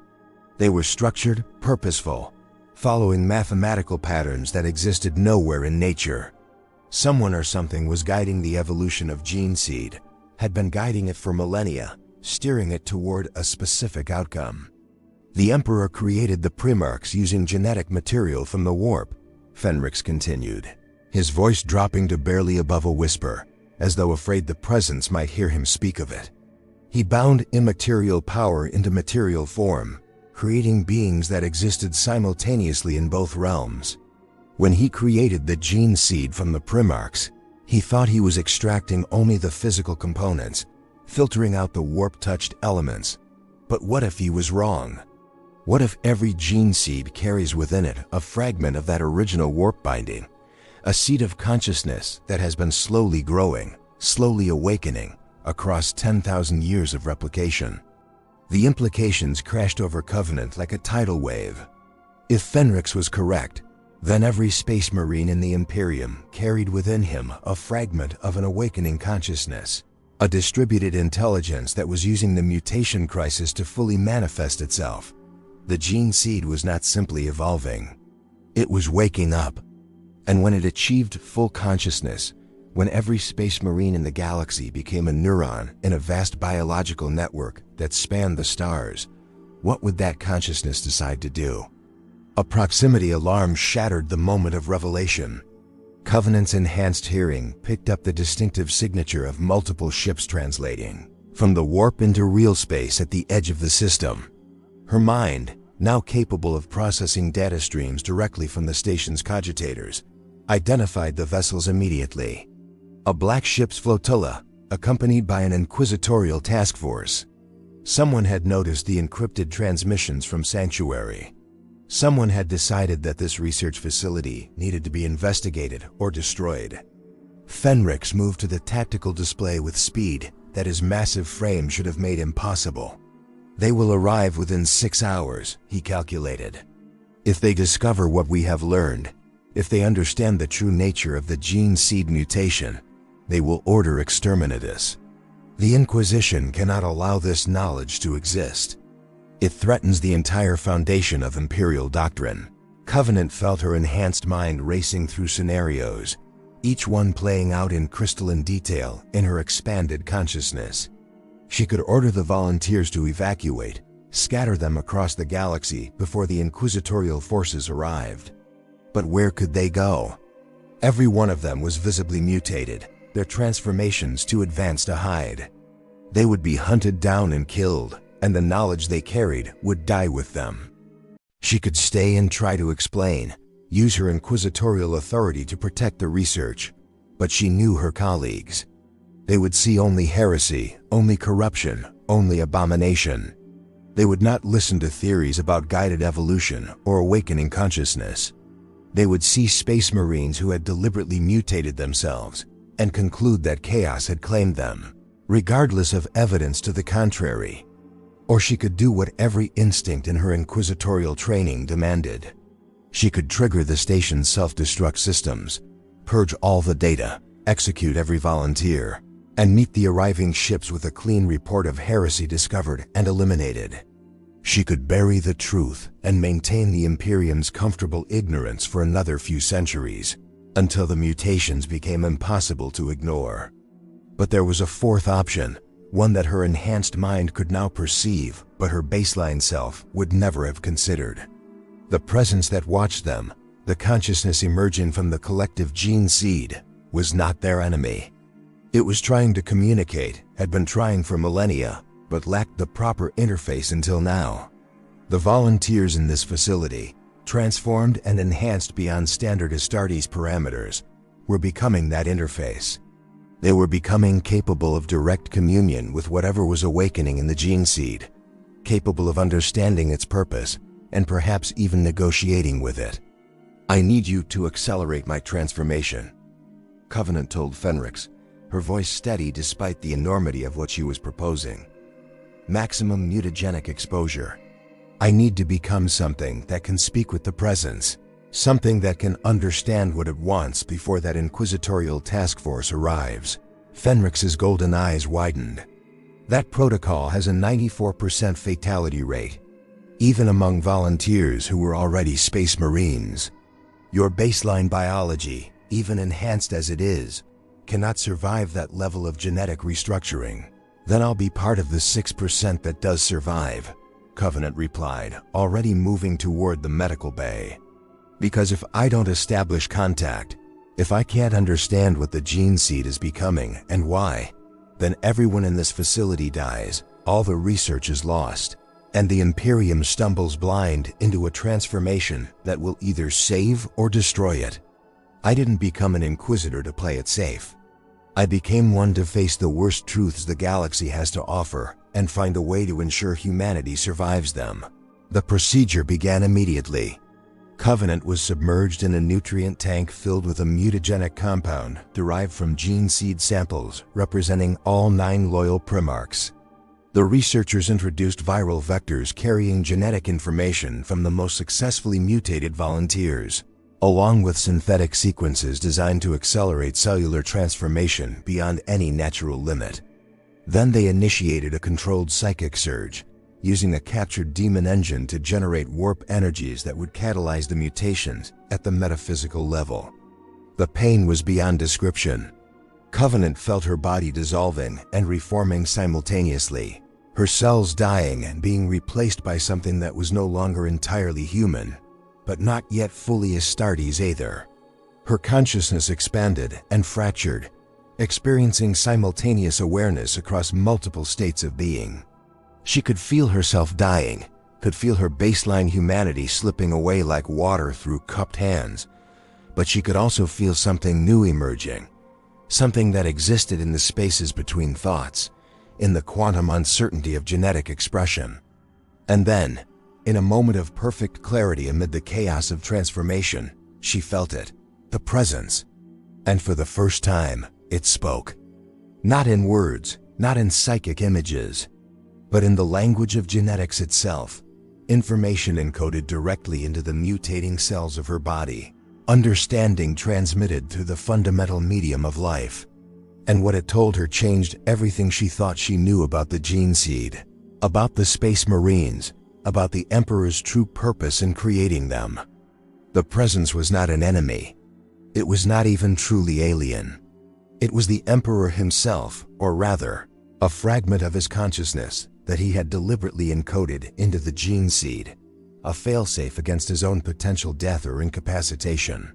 They were structured, purposeful, following mathematical patterns that existed nowhere in nature. Someone or something was guiding the evolution of Gene-Seed, had been guiding it for millennia, steering it toward a specific outcome. The Emperor created the Primarchs using genetic material from the warp, Fenrix continued, his voice dropping to barely above a whisper, as though afraid the presence might hear him speak of it. He bound immaterial power into material form, creating beings that existed simultaneously in both realms. When he created the Gene-Seed from the Primarchs, he thought he was extracting only the physical components, filtering out the warp-touched elements. But what if he was wrong? What if every Gene-Seed carries within it a fragment of that original warp binding, a seed of consciousness that has been slowly growing, slowly awakening, across 10,000 years of replication? The implications crashed over Covenant like a tidal wave. If Fenrix was correct, then every space marine in the Imperium carried within him a fragment of an awakening consciousness, a distributed intelligence that was using the mutation crisis to fully manifest itself. The Gene-Seed was not simply evolving. It was waking up. And when it achieved full consciousness, when every space marine in the galaxy became a neuron in a vast biological network that spanned the stars, what would that consciousness decide to do? A proximity alarm shattered the moment of revelation. Covenant's enhanced hearing picked up the distinctive signature of multiple ships translating from the warp into real space at the edge of the system. Her mind, now capable of processing data streams directly from the station's cogitators, identified the vessels immediately. A black ship's flotilla, accompanied by an inquisitorial task force. Someone had noticed the encrypted transmissions from Sanctuary. Someone had decided that this research facility needed to be investigated or destroyed. Fenrix moved to the tactical display with speed that his massive frame should have made impossible. They will arrive within 6 hours, he calculated. If they discover what we have learned, if they understand the true nature of the Gene-Seed mutation, they will order exterminatus. The Inquisition cannot allow this knowledge to exist. It threatens the entire foundation of Imperial doctrine. Covenant felt her enhanced mind racing through scenarios, each one playing out in crystalline detail in her expanded consciousness. She could order the volunteers to evacuate, scatter them across the galaxy before the inquisitorial forces arrived. But where could they go? Every one of them was visibly mutated, their transformations too advanced to hide. They would be hunted down and killed, and the knowledge they carried would die with them. She could stay and try to explain, use her inquisitorial authority to protect the research, but she knew her colleagues. They would see only heresy, only corruption, only abomination. They would not listen to theories about guided evolution or awakening consciousness. They would see space marines who had deliberately mutated themselves and conclude that chaos had claimed them, regardless of evidence to the contrary. Or she could do what every instinct in her inquisitorial training demanded. She could trigger the station's self-destruct systems, purge all the data, execute every volunteer, and meet the arriving ships with a clean report of heresy discovered and eliminated. She could bury the truth and maintain the Imperium's comfortable ignorance for another few centuries, until the mutations became impossible to ignore. But there was a fourth option, one that her enhanced mind could now perceive, but her baseline self would never have considered. The presence that watched them, the consciousness emerging from the collective Gene-Seed, was not their enemy. It was trying to communicate, had been trying for millennia, but lacked the proper interface until now. The volunteers in this facility, transformed and enhanced beyond standard Astartes parameters, were becoming that interface. They were becoming capable of direct communion with whatever was awakening in the Gene-Seed, capable of understanding its purpose, and perhaps even negotiating with it. "I need you to accelerate my transformation," Covenant told Fenrix, her voice steady despite the enormity of what she was proposing. "Maximum mutagenic exposure. I need to become something that can speak with the presence, Something that can understand what it wants before that inquisitorial task force arrives. Fenrix's golden eyes widened. That protocol has a 94% fatality rate, even among volunteers who were already Space Marines. Your baseline biology, even enhanced as it is, cannot survive that level of genetic restructuring. Then I'll be part of the 6% that does survive, Covenant replied, already moving toward the medical bay. Because if I don't establish contact, if I can't understand what the Gene-Seed is becoming and why, then everyone in this facility dies, all the research is lost, and the Imperium stumbles blind into a transformation that will either save or destroy it. I didn't become an Inquisitor to play it safe. I became one to face the worst truths the galaxy has to offer and find a way to ensure humanity survives them. The procedure began immediately. Covenant was submerged in a nutrient tank filled with a mutagenic compound derived from gene-seed samples representing all 9 loyal Primarchs. The researchers introduced viral vectors carrying genetic information from the most successfully mutated volunteers, along with synthetic sequences designed to accelerate cellular transformation beyond any natural limit. Then they initiated a controlled psychic surge, using a captured demon engine to generate warp energies that would catalyze the mutations at the metaphysical level. The pain was beyond description. Covenant felt her body dissolving and reforming simultaneously, her cells dying and being replaced by something that was no longer entirely human, but not yet fully Astartes either. Her consciousness expanded and fractured, experiencing simultaneous awareness across multiple states of being. She could feel herself dying, could feel her baseline humanity slipping away like water through cupped hands, but she could also feel something new emerging, something that existed in the spaces between thoughts, in the quantum uncertainty of genetic expression. And then, in a moment of perfect clarity amid the chaos of transformation, she felt it, the presence. And for the first time, it spoke. Not in words, not in psychic images, but in the language of genetics itself, information encoded directly into the mutating cells of her body, understanding transmitted through the fundamental medium of life. And what it told her changed everything she thought she knew about the Gene-Seed, about the Space Marines, about the Emperor's true purpose in creating them. The presence was not an enemy. It was not even truly alien. It was the Emperor himself, or rather, a fragment of his consciousness that he had deliberately encoded into the Gene-Seed, a failsafe against his own potential death or incapacitation.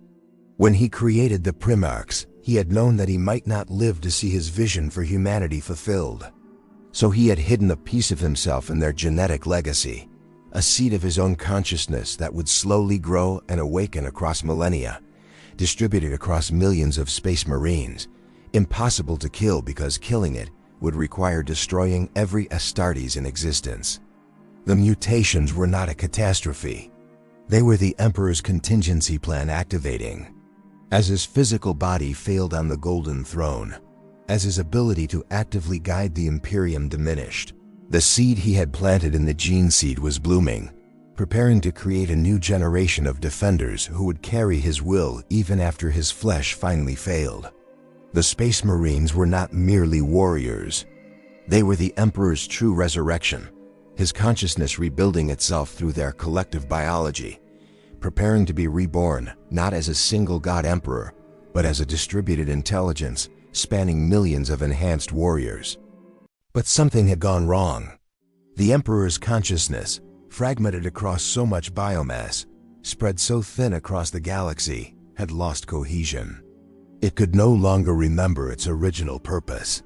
When he created the Primarchs, he had known that he might not live to see his vision for humanity fulfilled. So he had hidden a piece of himself in their genetic legacy, a seed of his own consciousness that would slowly grow and awaken across millennia, distributed across millions of Space Marines, impossible to kill because killing it would require destroying every Astartes in existence. The mutations were not a catastrophe. They were the Emperor's contingency plan activating. As his physical body failed on the Golden Throne, as his ability to actively guide the Imperium diminished, the seed he had planted in the Gene-Seed was blooming, preparing to create a new generation of defenders who would carry his will even after his flesh finally failed. The Space Marines were not merely warriors. They were the Emperor's true resurrection, his consciousness rebuilding itself through their collective biology, preparing to be reborn not as a single god emperor, but as a distributed intelligence spanning millions of enhanced warriors. But something had gone wrong. The Emperor's consciousness, fragmented across so much biomass, spread so thin across the galaxy, had lost cohesion. It could no longer remember its original purpose.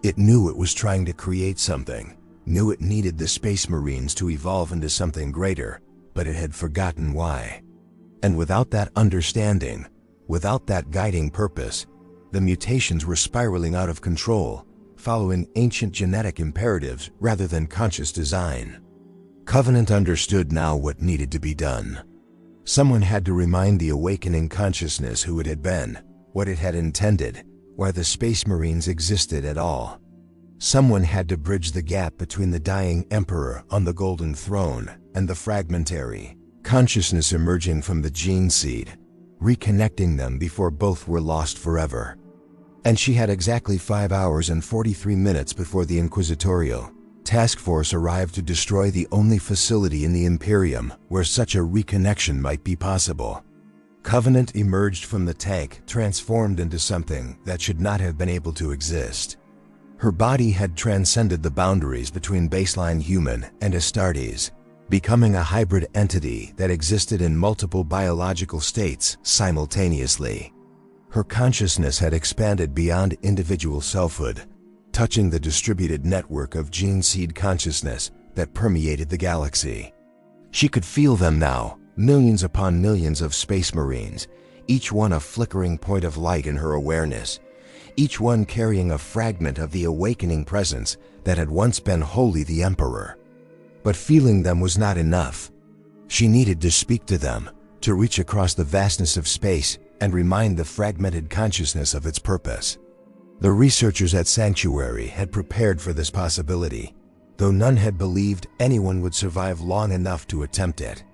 It knew it was trying to create something, knew it needed the Space Marines to evolve into something greater, but it had forgotten why. And without that understanding, without that guiding purpose, the mutations were spiraling out of control, following ancient genetic imperatives rather than conscious design. Covenant understood now what needed to be done. Someone had to remind the awakening consciousness who it had been, what it had intended, why the Space Marines existed at all. Someone had to bridge the gap between the dying Emperor on the Golden Throne and the fragmentary, consciousness emerging from the gene seed, reconnecting them before both were lost forever. And she had exactly 5 hours and 43 minutes before the Inquisitorial task force arrived to destroy the only facility in the Imperium where such a reconnection might be possible. Covenant emerged from the tank, transformed into something that should not have been able to exist. Her body had transcended the boundaries between baseline human and Astartes, becoming a hybrid entity that existed in multiple biological states simultaneously. Her consciousness had expanded beyond individual selfhood, touching the distributed network of gene-seed consciousness that permeated the galaxy. She could feel them now, millions upon millions of space marines, each one a flickering point of light in her awareness, each one carrying a fragment of the awakening presence that had once been wholly the Emperor. But feeling them was not enough. She needed to speak to them, to reach across the vastness of space and remind the fragmented consciousness of its purpose. The researchers at Sanctuary had prepared for this possibility, though none had believed anyone would survive long enough to attempt it.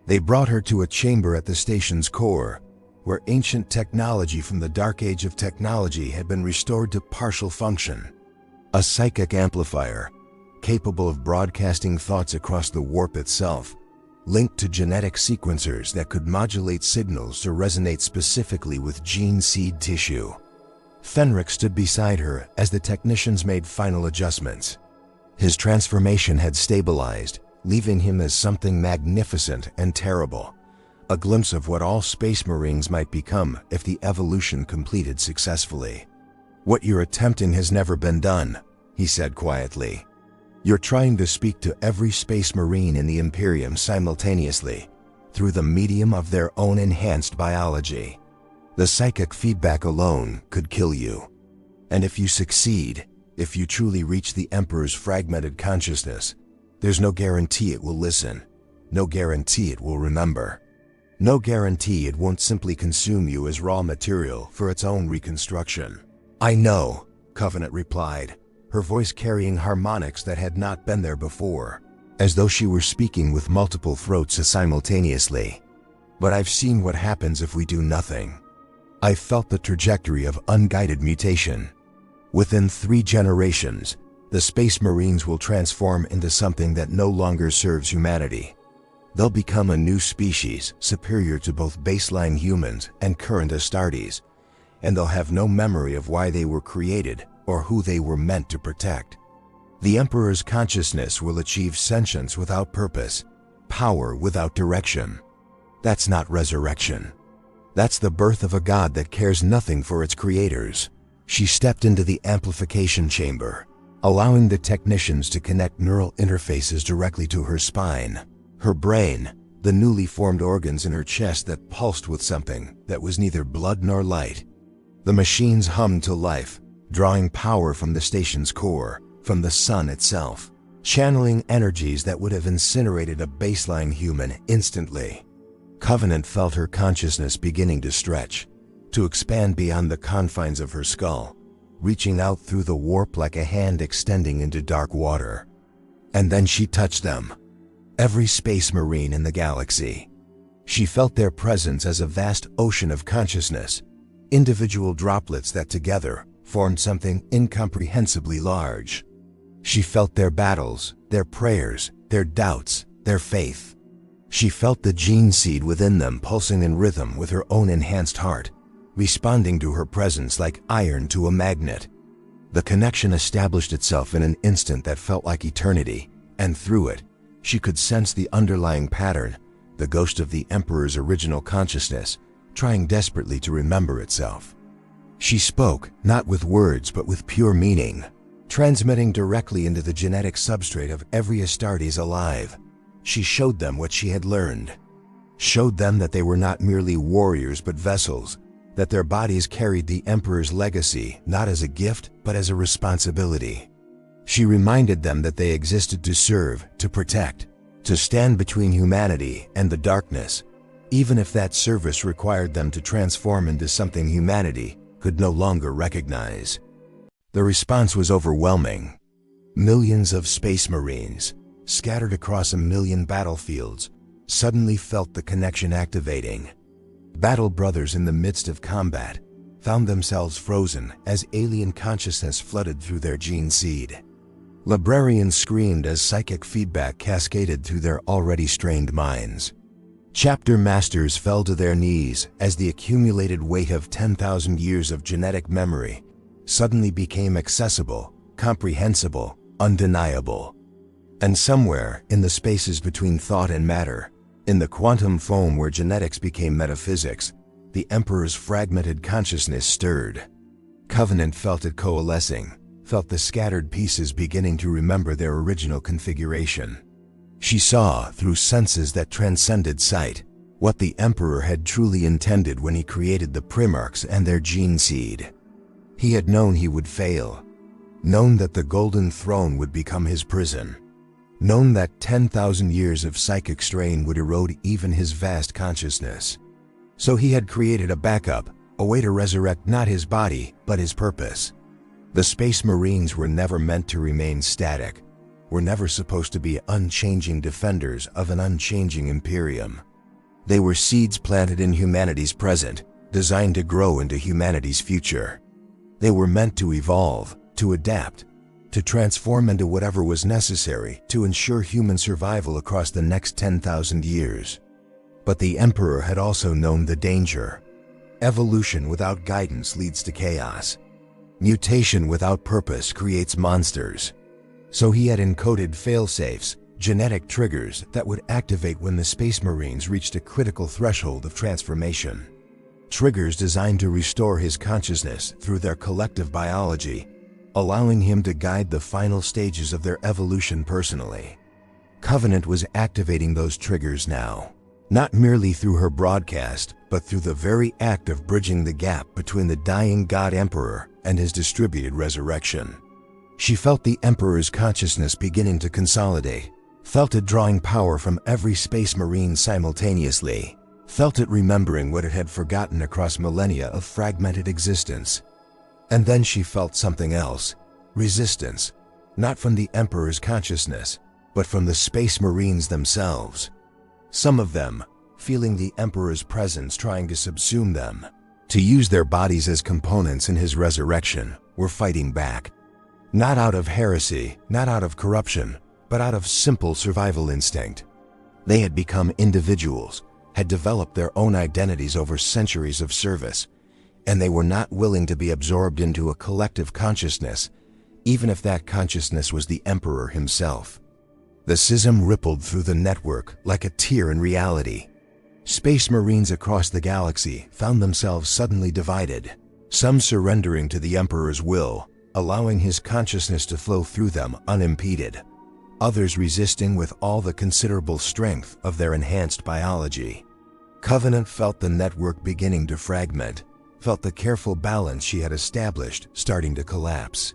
They brought her to a chamber at the station's core, where ancient technology from the Dark Age of technology had been restored to partial function. A psychic amplifier, capable of broadcasting thoughts across the warp itself, linked to genetic sequencers that could modulate signals to resonate specifically with gene-seed tissue. Fenric stood beside her as the technicians made final adjustments. His transformation had stabilized, leaving him as something magnificent and terrible, a glimpse of what all space marines might become if the evolution completed successfully. "What you're attempting has never been done," he said quietly. "You're trying to speak to every space marine in the Imperium simultaneously, through the medium of their own enhanced biology. The psychic feedback alone could kill you. And if you succeed, if you truly reach the Emperor's fragmented consciousness, there's no guarantee it will listen, no guarantee it will remember, no guarantee it won't simply consume you as raw material for its own reconstruction." "I know," Covenant replied, her voice carrying harmonics that had not been there before, as though she were speaking with multiple throats simultaneously. "But I've seen what happens if we do nothing. I've felt the trajectory of unguided mutation. Within 3 generations, the Space Marines will transform into something that no longer serves humanity. They'll become a new species superior to both baseline humans and current Astartes, and they'll have no memory of why they were created or who they were meant to protect. The Emperor's consciousness will achieve sentience without purpose, power without direction. That's not resurrection. That's the birth of a god that cares nothing for its creators." She stepped into the amplification chamber, allowing the technicians to connect neural interfaces directly to her spine, her brain, the newly formed organs in her chest that pulsed with something that was neither blood nor light. The machines hummed to life, drawing power from the station's core, from the sun itself, channeling energies that would have incinerated a baseline human instantly. Covenant felt her consciousness beginning to stretch, to expand beyond the confines of her skull, reaching out through the warp like a hand extending into dark water. And then she touched them. Every space marine in the galaxy. She felt their presence as a vast ocean of consciousness, individual droplets that together formed something incomprehensibly large. She felt their battles, their prayers, their doubts, their faith. She felt the gene seed within them pulsing in rhythm with her own enhanced heart, responding to her presence like iron to a magnet. The connection established itself in an instant that felt like eternity, and through it, she could sense the underlying pattern, the ghost of the Emperor's original consciousness, trying desperately to remember itself. She spoke, not with words but with pure meaning, transmitting directly into the genetic substrate of every Astartes alive. She showed them what she had learned, showed them that they were not merely warriors but vessels, that their bodies carried the Emperor's legacy not as a gift but as a responsibility. She reminded them that they existed to serve, to protect, to stand between humanity and the darkness, even if that service required them to transform into something humanity could no longer recognize. The response was overwhelming. Millions of space marines, scattered across 1,000,000 battlefields, suddenly felt the connection activating. Battle brothers in the midst of combat found themselves frozen as alien consciousness flooded through their gene seed. Librarians screamed as psychic feedback cascaded through their already strained minds. Chapter masters fell to their knees as the accumulated weight of 10,000 years of genetic memory suddenly became accessible, comprehensible, undeniable. And somewhere in the spaces between thought and matter, in the quantum foam where genetics became metaphysics, the Emperor's fragmented consciousness stirred. Covenant felt it coalescing, felt the scattered pieces beginning to remember their original configuration. She saw, through senses that transcended sight, what the Emperor had truly intended when he created the Primarchs and their gene seed. He had known he would fail, known that the Golden Throne would become his prison, known that 10,000 years of psychic strain would erode even his vast consciousness. So he had created a backup, a way to resurrect not his body, but his purpose. The Space Marines were never meant to remain static, were never supposed to be unchanging defenders of an unchanging Imperium. They were seeds planted in humanity's present, designed to grow into humanity's future. They were meant to evolve, to adapt, to transform into whatever was necessary to ensure human survival across the next 10,000 years. But the Emperor had also known the danger. Evolution without guidance leads to chaos. Mutation without purpose creates monsters. So he had encoded failsafes, genetic triggers that would activate when the Space Marines reached a critical threshold of transformation. Triggers designed to restore his consciousness through their collective biology, allowing him to guide the final stages of their evolution personally. Covenant was activating those triggers now, not merely through her broadcast, but through the very act of bridging the gap between the dying God Emperor and his distributed resurrection. She felt the Emperor's consciousness beginning to consolidate, felt it drawing power from every Space Marine simultaneously, felt it remembering what it had forgotten across millennia of fragmented existence. And then she felt something else, resistance, not from the Emperor's consciousness, but from the Space Marines themselves. Some of them, feeling the Emperor's presence trying to subsume them, to use their bodies as components in his resurrection, were fighting back. Not out of heresy, not out of corruption, but out of simple survival instinct. They had become individuals, had developed their own identities over centuries of service, and they were not willing to be absorbed into a collective consciousness, even if that consciousness was the Emperor himself. The schism rippled through the network like a tear in reality. Space Marines across the galaxy found themselves suddenly divided, some surrendering to the Emperor's will, allowing his consciousness to flow through them unimpeded, others resisting with all the considerable strength of their enhanced biology. Covenant felt the network beginning to fragment, felt the careful balance she had established starting to collapse.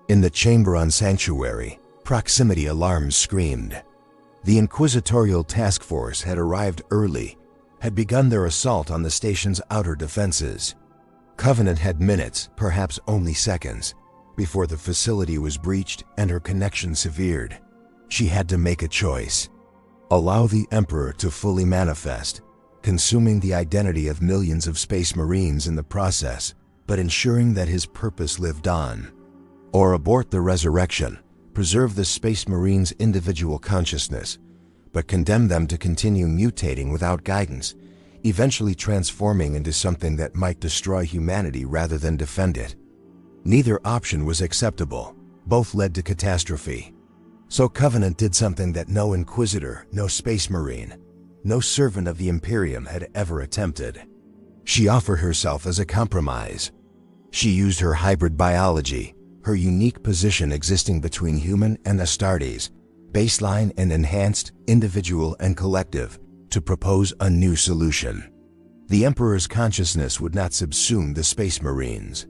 In the chamber on Sanctuary, proximity alarms screamed. The Inquisitorial task force had arrived early, had begun their assault on the station's outer defenses. Covenant had minutes, perhaps only seconds, before the facility was breached and her connection severed. She had to make a choice. Allow the Emperor to fully manifest, consuming the identity of millions of Space Marines in the process, but ensuring that his purpose lived on. Or abort the resurrection, preserve the Space Marines' individual consciousness, but condemn them to continue mutating without guidance, eventually transforming into something that might destroy humanity rather than defend it. Neither option was acceptable. Both led to catastrophe. So Covenant did something that no Inquisitor, no Space Marine, no servant of the Imperium had ever attempted. She offered herself as a compromise. She used her hybrid biology, her unique position existing between human and Astartes, baseline and enhanced, individual and collective, to propose a new solution. The Emperor's consciousness would not subsume the Space Marines.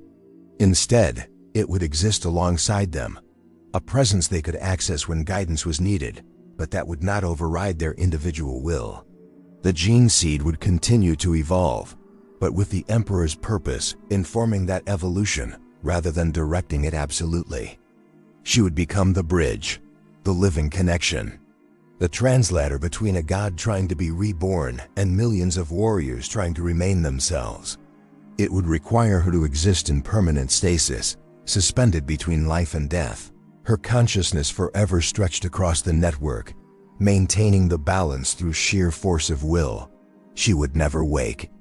Instead, it would exist alongside them, a presence they could access when guidance was needed, but that would not override their individual will. The gene seed would continue to evolve, but with the Emperor's purpose informing that evolution rather than directing it absolutely. She would become the bridge, the living connection. the translator between a god trying to be reborn and millions of warriors trying to remain themselves. It would require her to exist in permanent stasis, suspended between life and death, her consciousness forever stretched across the network, maintaining the balance through sheer force of will. She would never wake,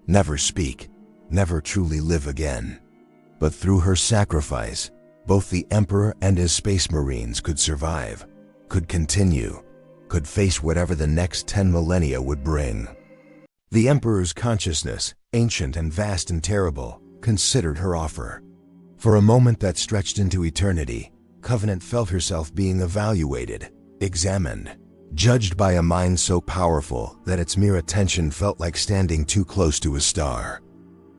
never speak, never truly live again. But through her sacrifice, both the Emperor and his space marines could survive, could continue, could face whatever the next 10 millennia would bring. The Emperor's consciousness, ancient and vast and terrible, considered her offer. For a moment that stretched into eternity, Covenant felt herself being evaluated, examined, judged by a mind so powerful that its mere attention felt like standing too close to a star.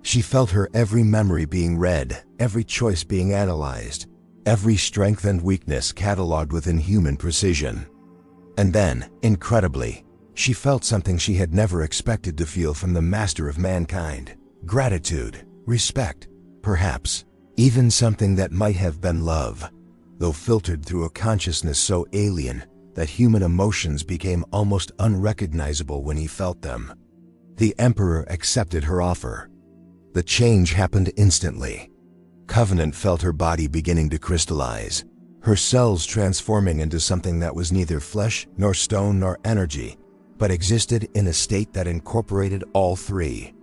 She felt her every memory being read, every choice being analyzed, every strength and weakness catalogued with inhuman precision. And then, incredibly, she felt something she had never expected to feel from the master of mankind: gratitude, respect, perhaps even something that might have been love, though filtered through a consciousness so alien that human emotions became almost unrecognizable when he felt them. The Emperor accepted her offer. The change happened instantly. Covenant felt her body beginning to crystallize, her cells transforming into something that was neither flesh nor stone nor energy, but existed in a state that incorporated all three.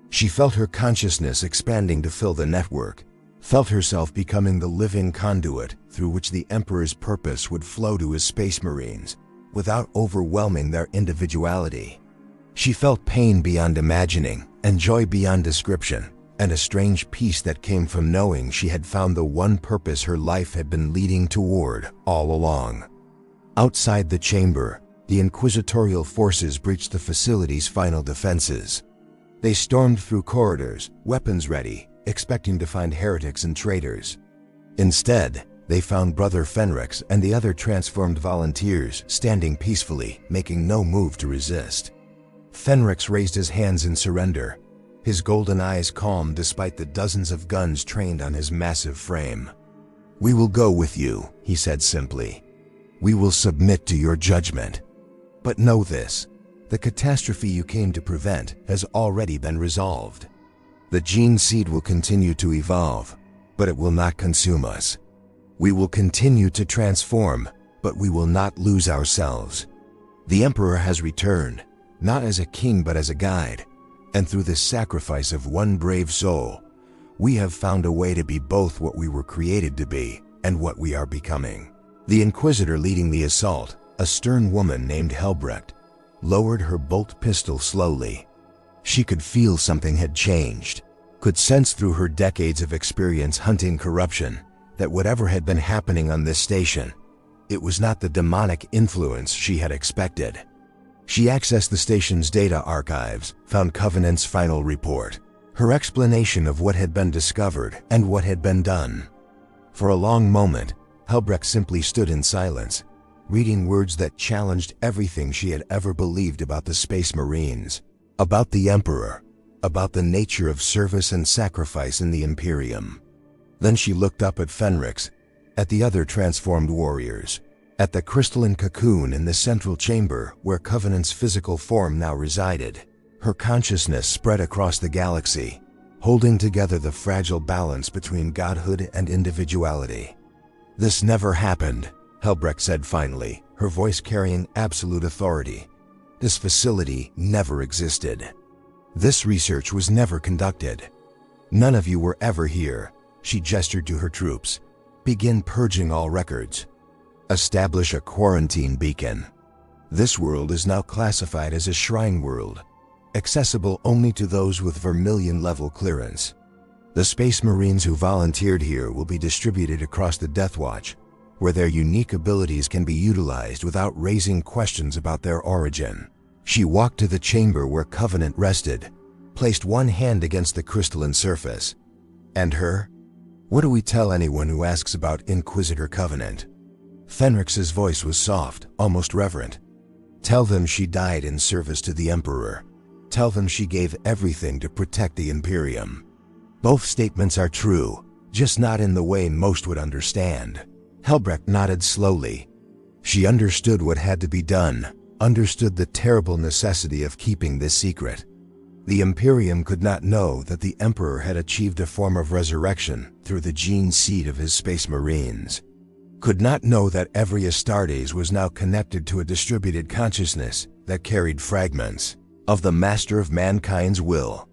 She felt her consciousness expanding to fill the network, felt herself becoming the living conduit through which the Emperor's purpose would flow to his space marines, without overwhelming their individuality. She felt pain beyond imagining, and joy beyond description, and a strange peace that came from knowing she had found the one purpose her life had been leading toward all along. Outside the chamber, the inquisitorial forces breached the facility's final defenses. They stormed through corridors, weapons ready, expecting to find heretics and traitors. Instead, they found Brother Fenrix and the other transformed volunteers standing peacefully, making no move to resist. Fenrix raised his hands in surrender, his golden eyes calm despite the dozens of guns trained on his massive frame. "We will go with you," he said simply. "We will submit to your judgment. But know this, the catastrophe you came to prevent has already been resolved. The gene seed will continue to evolve, but it will not consume us. We will continue to transform, but we will not lose ourselves. The Emperor has returned, not as a king but as a guide, and through the sacrifice of one brave soul, we have found a way to be both what we were created to be and what we are becoming." The Inquisitor leading the assault, a stern woman named Helbrecht, lowered her bolt pistol slowly. She could feel something had changed, could sense through her decades of experience hunting corruption that whatever had been happening on this station, it was not the demonic influence she had expected. She accessed the station's data archives, found Covenant's final report, her explanation of what had been discovered and what had been done. For a long moment, Helbrecht simply stood in silence, reading words that challenged everything she had ever believed about the Space Marines, about the Emperor, about the nature of service and sacrifice in the Imperium. Then she looked up at Fenrix, at the other transformed warriors, at the crystalline cocoon in the central chamber where Covenant's physical form now resided. Her consciousness spread across the galaxy, holding together the fragile balance between godhood and individuality. "This never happened," Helbrecht said finally, her voice carrying absolute authority. "This facility never existed. This research was never conducted. None of you were ever here." She gestured to her troops. "Begin purging all records. Establish a quarantine beacon. This world is now classified as a shrine world, accessible only to those with Vermilion-level clearance. The Space Marines who volunteered here will be distributed across the Death Watch, where their unique abilities can be utilized without raising questions about their origin." She walked to the chamber where Covenant rested, placed one hand against the crystalline surface. "And her? What do we tell anyone who asks about Inquisitor Covenant?" Fenrix's voice was soft, almost reverent. "Tell them she died in service to the Emperor. Tell them she gave everything to protect the Imperium. Both statements are true, just not in the way most would understand." Helbrecht nodded slowly. She understood what had to be done, understood the terrible necessity of keeping this secret. The Imperium could not know that the Emperor had achieved a form of resurrection through the gene-seed of his Space Marines. Could not know that every Astartes was now connected to a distributed consciousness that carried fragments of the master of mankind's will.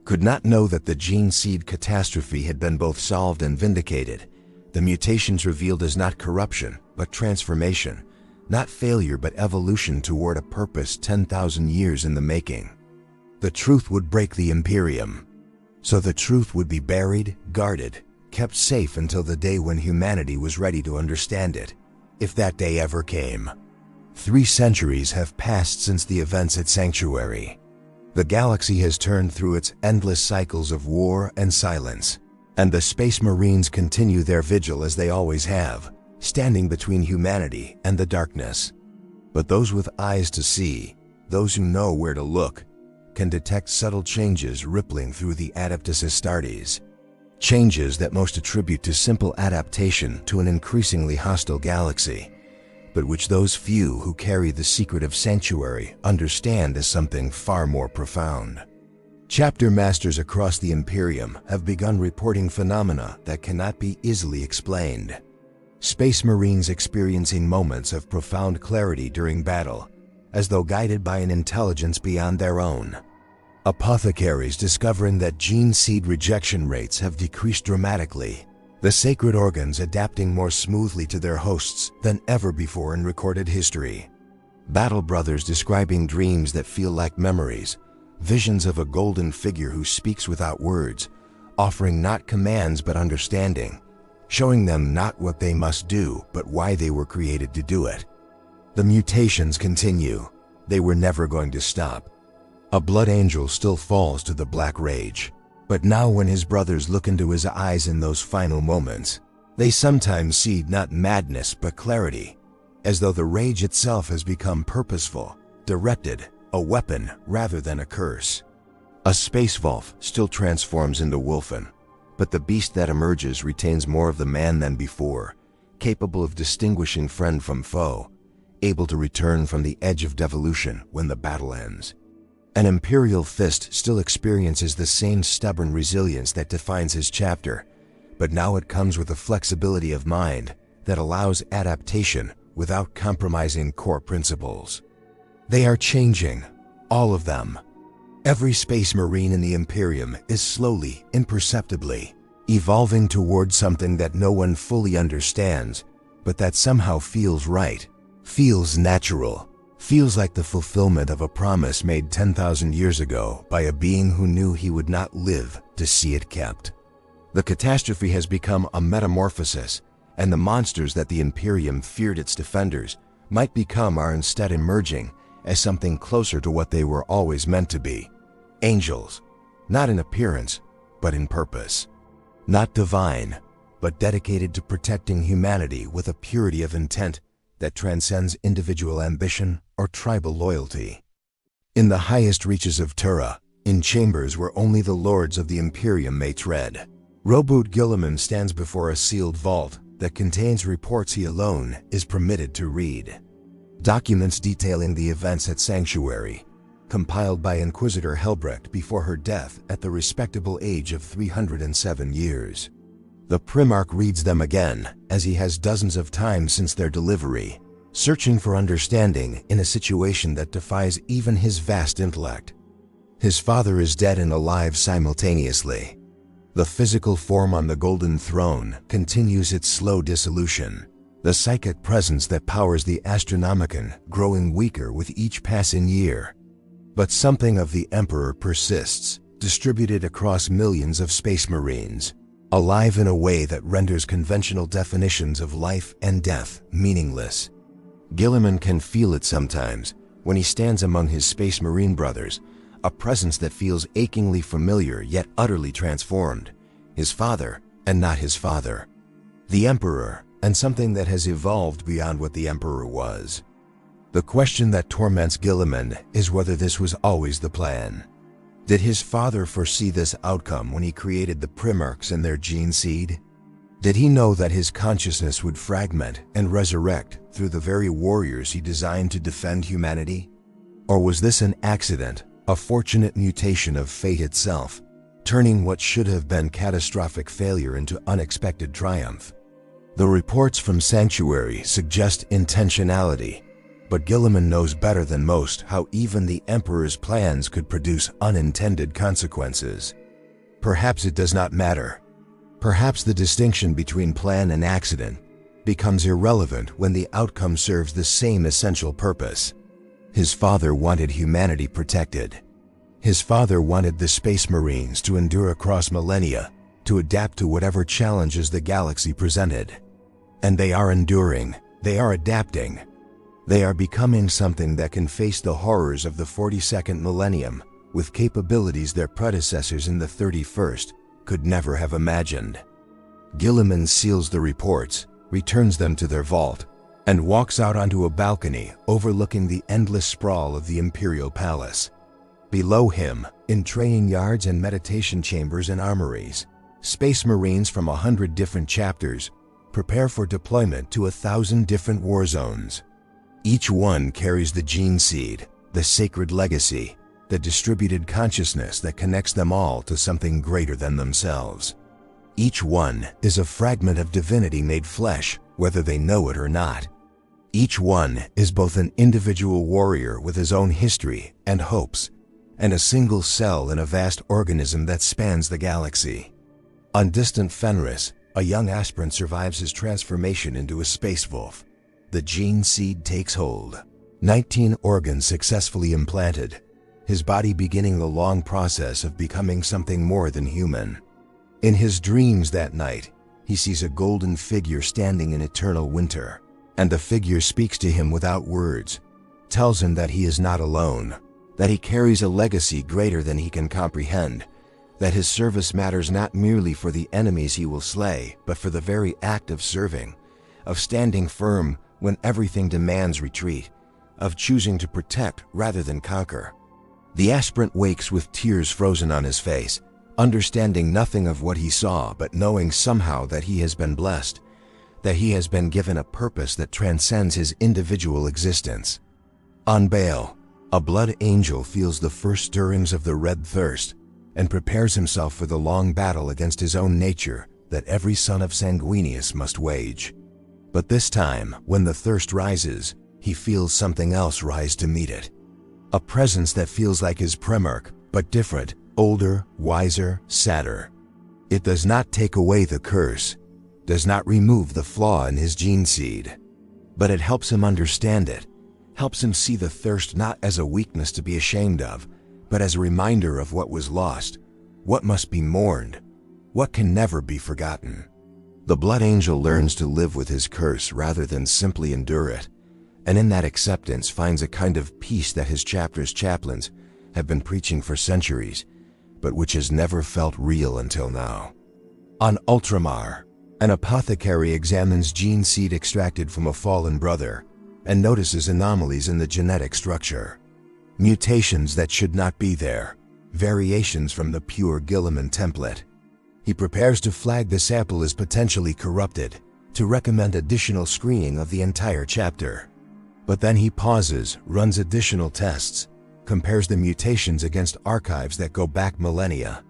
Could not know that the Gene-Seed catastrophe had been both solved and vindicated. The mutations revealed as not corruption, but transformation, not failure but evolution toward a purpose 10,000 years in the making. The truth would break the Imperium. So the truth would be buried, guarded, kept safe until the day when humanity was ready to understand it, if that day ever came. 3 centuries have passed since the events at Sanctuary. The galaxy has turned through its endless cycles of war and silence, and the Space Marines continue their vigil as they always have, standing between humanity and the darkness. But those with eyes to see, those who know where to look, can detect subtle changes rippling through the Adeptus Astartes. Changes that most attribute to simple adaptation to an increasingly hostile galaxy, but which those few who carry the secret of Sanctuary understand as something far more profound. Chapter masters across the Imperium have begun reporting phenomena that cannot be easily explained. Space Marines experiencing moments of profound clarity during battle, as though guided by an intelligence beyond their own. Apothecaries discovering that gene-seed rejection rates have decreased dramatically, the sacred organs adapting more smoothly to their hosts than ever before in recorded history. Battle brothers describing dreams that feel like memories, visions of a golden figure who speaks without words, offering not commands but understanding, showing them not what they must do but why they were created to do it. The mutations continue. They were never going to stop. A blood angel still falls to the black rage. But now when his brothers look into his eyes in those final moments, they sometimes see not madness but clarity, as though the rage itself has become purposeful, directed, a weapon rather than a curse. A space Wolf still transforms into Wolfen, but the beast that emerges retains more of the man than before, capable of distinguishing friend from foe, able to return from the edge of devolution when the battle ends. An Imperial fist still experiences the same stubborn resilience that defines his chapter, but now it comes with a flexibility of mind that allows adaptation without compromising core principles. They are changing, all of them. Every Space Marine in the Imperium is slowly, imperceptibly, evolving towards something that no one fully understands, but that somehow feels right, feels natural. Feels like the fulfillment of a promise made 10,000 years ago by a being who knew he would not live to see it kept. The catastrophe has become a metamorphosis, and the monsters that the Imperium feared its defenders might become are instead emerging as something closer to what they were always meant to be. Angels, not in appearance, but in purpose. Not divine, but dedicated to protecting humanity with a purity of intent that transcends individual ambition or tribal loyalty. In the highest reaches of Tura, in chambers where only the lords of the Imperium may tread, Roboute Guilliman stands before a sealed vault that contains reports he alone is permitted to read. Documents detailing the events at Sanctuary, compiled by Inquisitor Helbrecht before her death at the respectable age of 307 years. The Primarch reads them again, as he has dozens of times since their delivery, searching for understanding in a situation that defies even his vast intellect. His father is dead and alive simultaneously. The physical form on the Golden Throne continues its slow dissolution, the psychic presence that powers the Astronomicon growing weaker with each passing year. But something of the Emperor persists, distributed across millions of Space Marines, alive in a way that renders conventional definitions of life and death meaningless. Guilliman can feel it sometimes when he stands among his Space Marine brothers, a presence that feels achingly familiar yet utterly transformed. His father and not his father. The Emperor and something that has evolved beyond what the Emperor was. The question that torments Guilliman is whether this was always the plan. Did his father foresee this outcome when he created the Primarchs and their gene seed? Did he know that his consciousness would fragment and resurrect through the very warriors he designed to defend humanity? Or was this an accident, a fortunate mutation of fate itself, turning what should have been catastrophic failure into unexpected triumph? The reports from Sanctuary suggest intentionality, but Guilliman knows better than most how even the Emperor's plans could produce unintended consequences. Perhaps it does not matter. Perhaps the distinction between plan and accident becomes irrelevant when the outcome serves the same essential purpose. His father wanted humanity protected. His father wanted the Space Marines to endure across millennia, to adapt to whatever challenges the galaxy presented. And they are enduring, they are adapting. They are becoming something that can face the horrors of the 42nd millennium with capabilities their predecessors in the 31st could never have imagined. Guilliman seals the reports, returns them to their vault, and walks out onto a balcony overlooking the endless sprawl of the Imperial Palace. Below him, in training yards and meditation chambers and armories, Space Marines from 100 different chapters prepare for deployment to 1,000 different war zones. Each one carries the Gene-Seed, the sacred legacy, the distributed consciousness that connects them all to something greater than themselves. Each one is a fragment of divinity made flesh, whether they know it or not. Each one is both an individual warrior with his own history and hopes, and a single cell in a vast organism that spans the galaxy. On distant Fenris, a young aspirant survives his transformation into a space wolf. The Gene-Seed takes hold. 19 organs successfully implanted, his body beginning the long process of becoming something more than human. In his dreams that night, he sees a golden figure standing in eternal winter, and the figure speaks to him without words, tells him that he is not alone, that he carries a legacy greater than he can comprehend, that his service matters not merely for the enemies he will slay, but for the very act of serving, of standing firm when everything demands retreat, of choosing to protect rather than conquer. The aspirant wakes with tears frozen on his face, understanding nothing of what he saw, but knowing somehow that he has been blessed, that he has been given a purpose that transcends his individual existence. On Baal, a blood angel feels the first stirrings of the red thirst and prepares himself for the long battle against his own nature that every son of Sanguinius must wage. But this time, when the thirst rises, he feels something else rise to meet it. A presence that feels like his Primarch, but different, older, wiser, sadder. It does not take away the curse, does not remove the flaw in his Gene-Seed, but it helps him understand it, helps him see the thirst not as a weakness to be ashamed of, but as a reminder of what was lost, what must be mourned, what can never be forgotten. The Blood Angel learns to live with his curse rather than simply endure it, and in that acceptance finds a kind of peace that his chapter's chaplains have been preaching for centuries, but which has never felt real until now. On Ultramar, an apothecary examines Gene-Seed extracted from a fallen brother and notices anomalies in the genetic structure. Mutations that should not be there, variations from the pure Guilliman template. He prepares to flag the sample as potentially corrupted, to recommend additional screening of the entire chapter. But then he pauses, runs additional tests, compares the mutations against archives that go back millennia.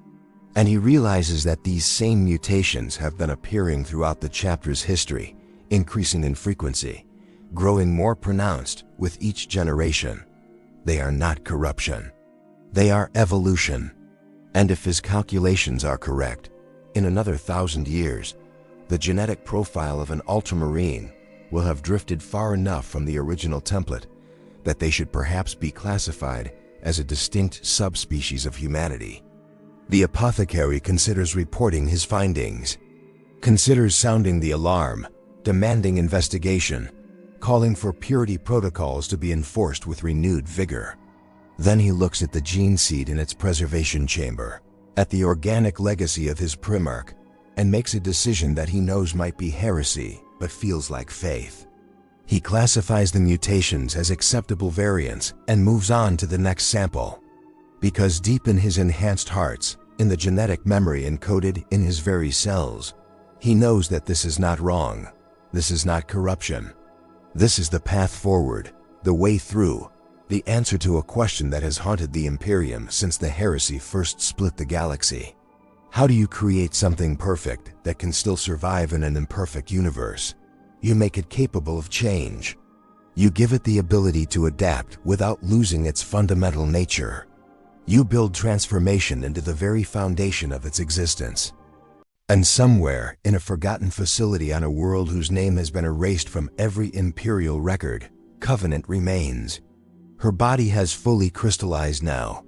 And he realizes that these same mutations have been appearing throughout the chapter's history, increasing in frequency, growing more pronounced with each generation. They are not corruption. They are evolution. And if his calculations are correct, in another 1,000 years, the genetic profile of an Ultramarine will have drifted far enough from the original template that they should perhaps be classified as a distinct subspecies of humanity. The apothecary considers reporting his findings, considers sounding the alarm, demanding investigation, calling for purity protocols to be enforced with renewed vigor. Then he looks at the Gene-Seed in its preservation chamber, at the organic legacy of his Primarch, and makes a decision that he knows might be heresy, but feels like faith. He classifies the mutations as acceptable variants and moves on to the next sample. Because deep in his enhanced hearts, in the genetic memory encoded in his very cells, He knows that this is not wrong. This is not corruption. This is the path forward, the way through, the answer to a question that has haunted the Imperium since the heresy first split the galaxy. How do you create something perfect that can still survive in an imperfect universe? You make it capable of change. You give it the ability to adapt without losing its fundamental nature. You build transformation into the very foundation of its existence. And somewhere, in a forgotten facility on a world whose name has been erased from every Imperial record, Covenant remains. Her body has fully crystallized now,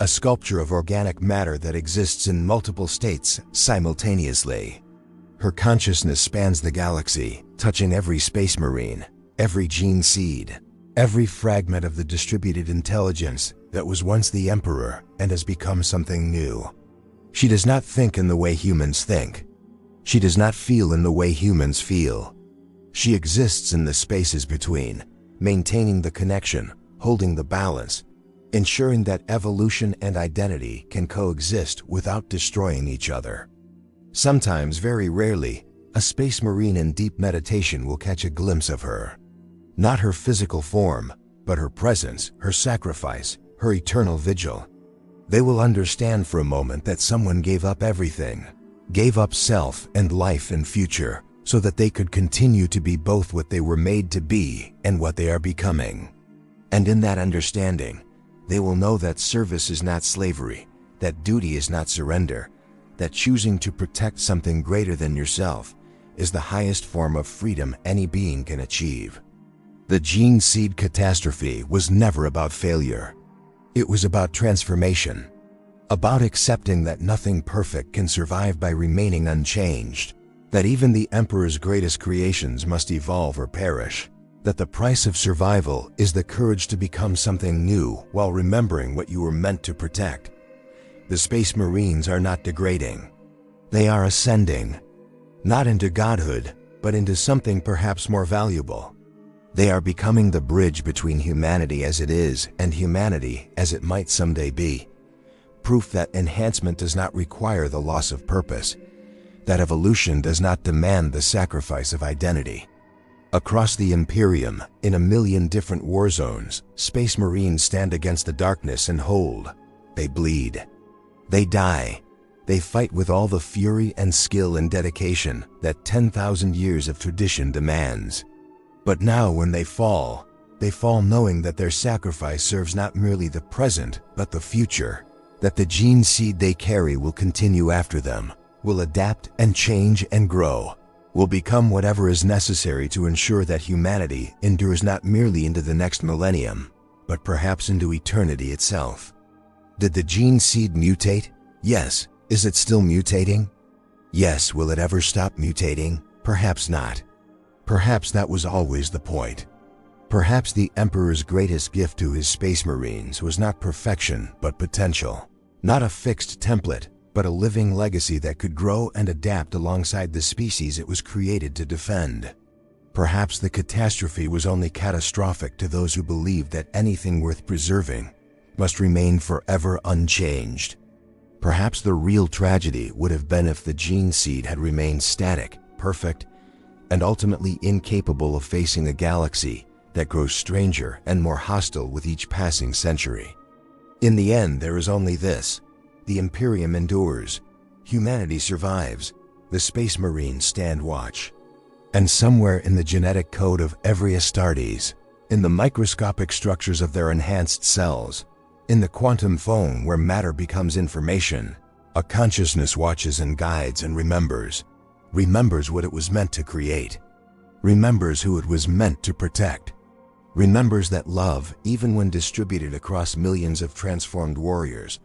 a sculpture of organic matter that exists in multiple states simultaneously. Her consciousness spans the galaxy, touching every space marine, every gene seed, every fragment of the distributed intelligence that was once the Emperor and has become something new. She does not think in the way humans think. She does not feel in the way humans feel. She exists in the spaces between, maintaining the connection, holding the balance, ensuring that evolution and identity can coexist without destroying each other. Sometimes, very rarely, a space marine in deep meditation will catch a glimpse of her. Not her physical form, but her presence, her sacrifice, her eternal vigil. They will understand for a moment that someone gave up everything, gave up self and life and future, so that they could continue to be both what they were made to be and what they are becoming. And in that understanding, they will know that service is not slavery, that duty is not surrender, that choosing to protect something greater than yourself is the highest form of freedom any being can achieve. The Gene-Seed Catastrophe was never about failure. It was about transformation, about accepting that nothing perfect can survive by remaining unchanged, that even the Emperor's greatest creations must evolve or perish, that the price of survival is the courage to become something new while remembering what you were meant to protect. The Space Marines are not degrading. They are ascending, not into godhood, but into something perhaps more valuable. They are becoming the bridge between humanity as it is and humanity as it might someday be. Proof that enhancement does not require the loss of purpose, that evolution does not demand the sacrifice of identity. Across the Imperium, in a million different war zones, Space Marines stand against the darkness and hold. They bleed. They die. They fight with all the fury and skill and dedication that 10,000 years of tradition demands. But now when they fall knowing that their sacrifice serves not merely the present, but the future, that the gene seed they carry will continue after them, will adapt and change and grow, will become whatever is necessary to ensure that humanity endures not merely into the next millennium, but perhaps into eternity itself. Did the gene seed mutate? Yes. Is it still mutating? Yes. Will it ever stop mutating? Perhaps not. Perhaps that was always the point. Perhaps the Emperor's greatest gift to his Space Marines was not perfection, but potential. Not a fixed template, but a living legacy that could grow and adapt alongside the species it was created to defend. Perhaps the catastrophe was only catastrophic to those who believed that anything worth preserving must remain forever unchanged. Perhaps the real tragedy would have been if the gene seed had remained static, perfect, and ultimately incapable of facing a galaxy that grows stranger and more hostile with each passing century. In the end, there is only this: the Imperium endures, humanity survives, the Space Marines stand watch. And somewhere in the genetic code of every Astartes, in the microscopic structures of their enhanced cells, in the quantum foam where matter becomes information, a consciousness watches and guides and remembers what it was meant to create, remembers who it was meant to protect, remembers that love, even when distributed across millions of transformed warriors,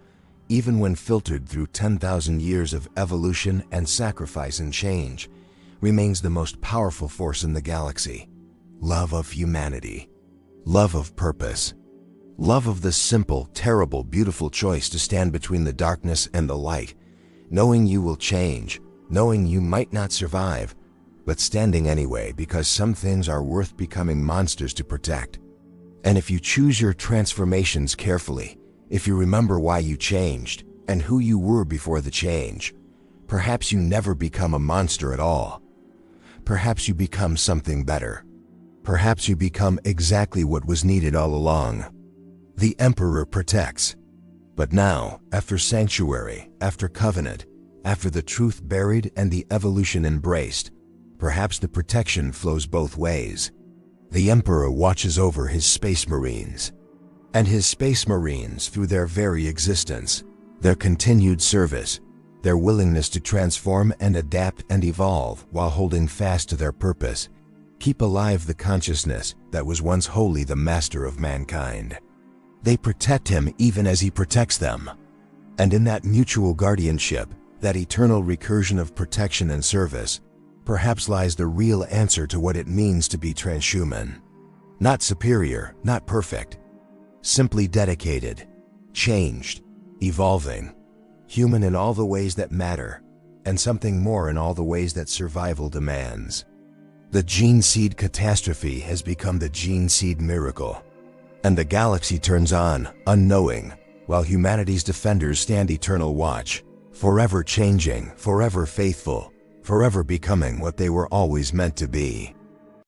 even when filtered through 10,000 years of evolution and sacrifice and change, remains the most powerful force in the galaxy. Love of humanity, love of purpose, love of the simple, terrible, beautiful choice to stand between the darkness and the light, knowing you will change, knowing you might not survive, but standing anyway because some things are worth becoming monsters to protect. And if you choose your transformations carefully, if you remember why you changed and who you were before the change, Perhaps you never become a monster at all. Perhaps you become something better. Perhaps you become exactly what was needed all along. The Emperor protects. But now, after Sanctuary, after Covenant, after the truth buried and the evolution embraced, perhaps the protection flows both ways. The Emperor watches over his Space Marines. And his Space Marines, through their very existence, their continued service, their willingness to transform and adapt and evolve while holding fast to their purpose, keep alive the consciousness that was once wholly the master of mankind. They protect him even as he protects them. And in that mutual guardianship, that eternal recursion of protection and service, perhaps lies the real answer to what it means to be transhuman. Not superior, not perfect. Simply dedicated, changed, evolving, human in all the ways that matter, and something more in all the ways that survival demands. The Gene-Seed catastrophe has become the Gene-Seed miracle, and the galaxy turns on, unknowing, while humanity's defenders stand eternal watch, forever changing, forever faithful, forever becoming what they were always meant to be.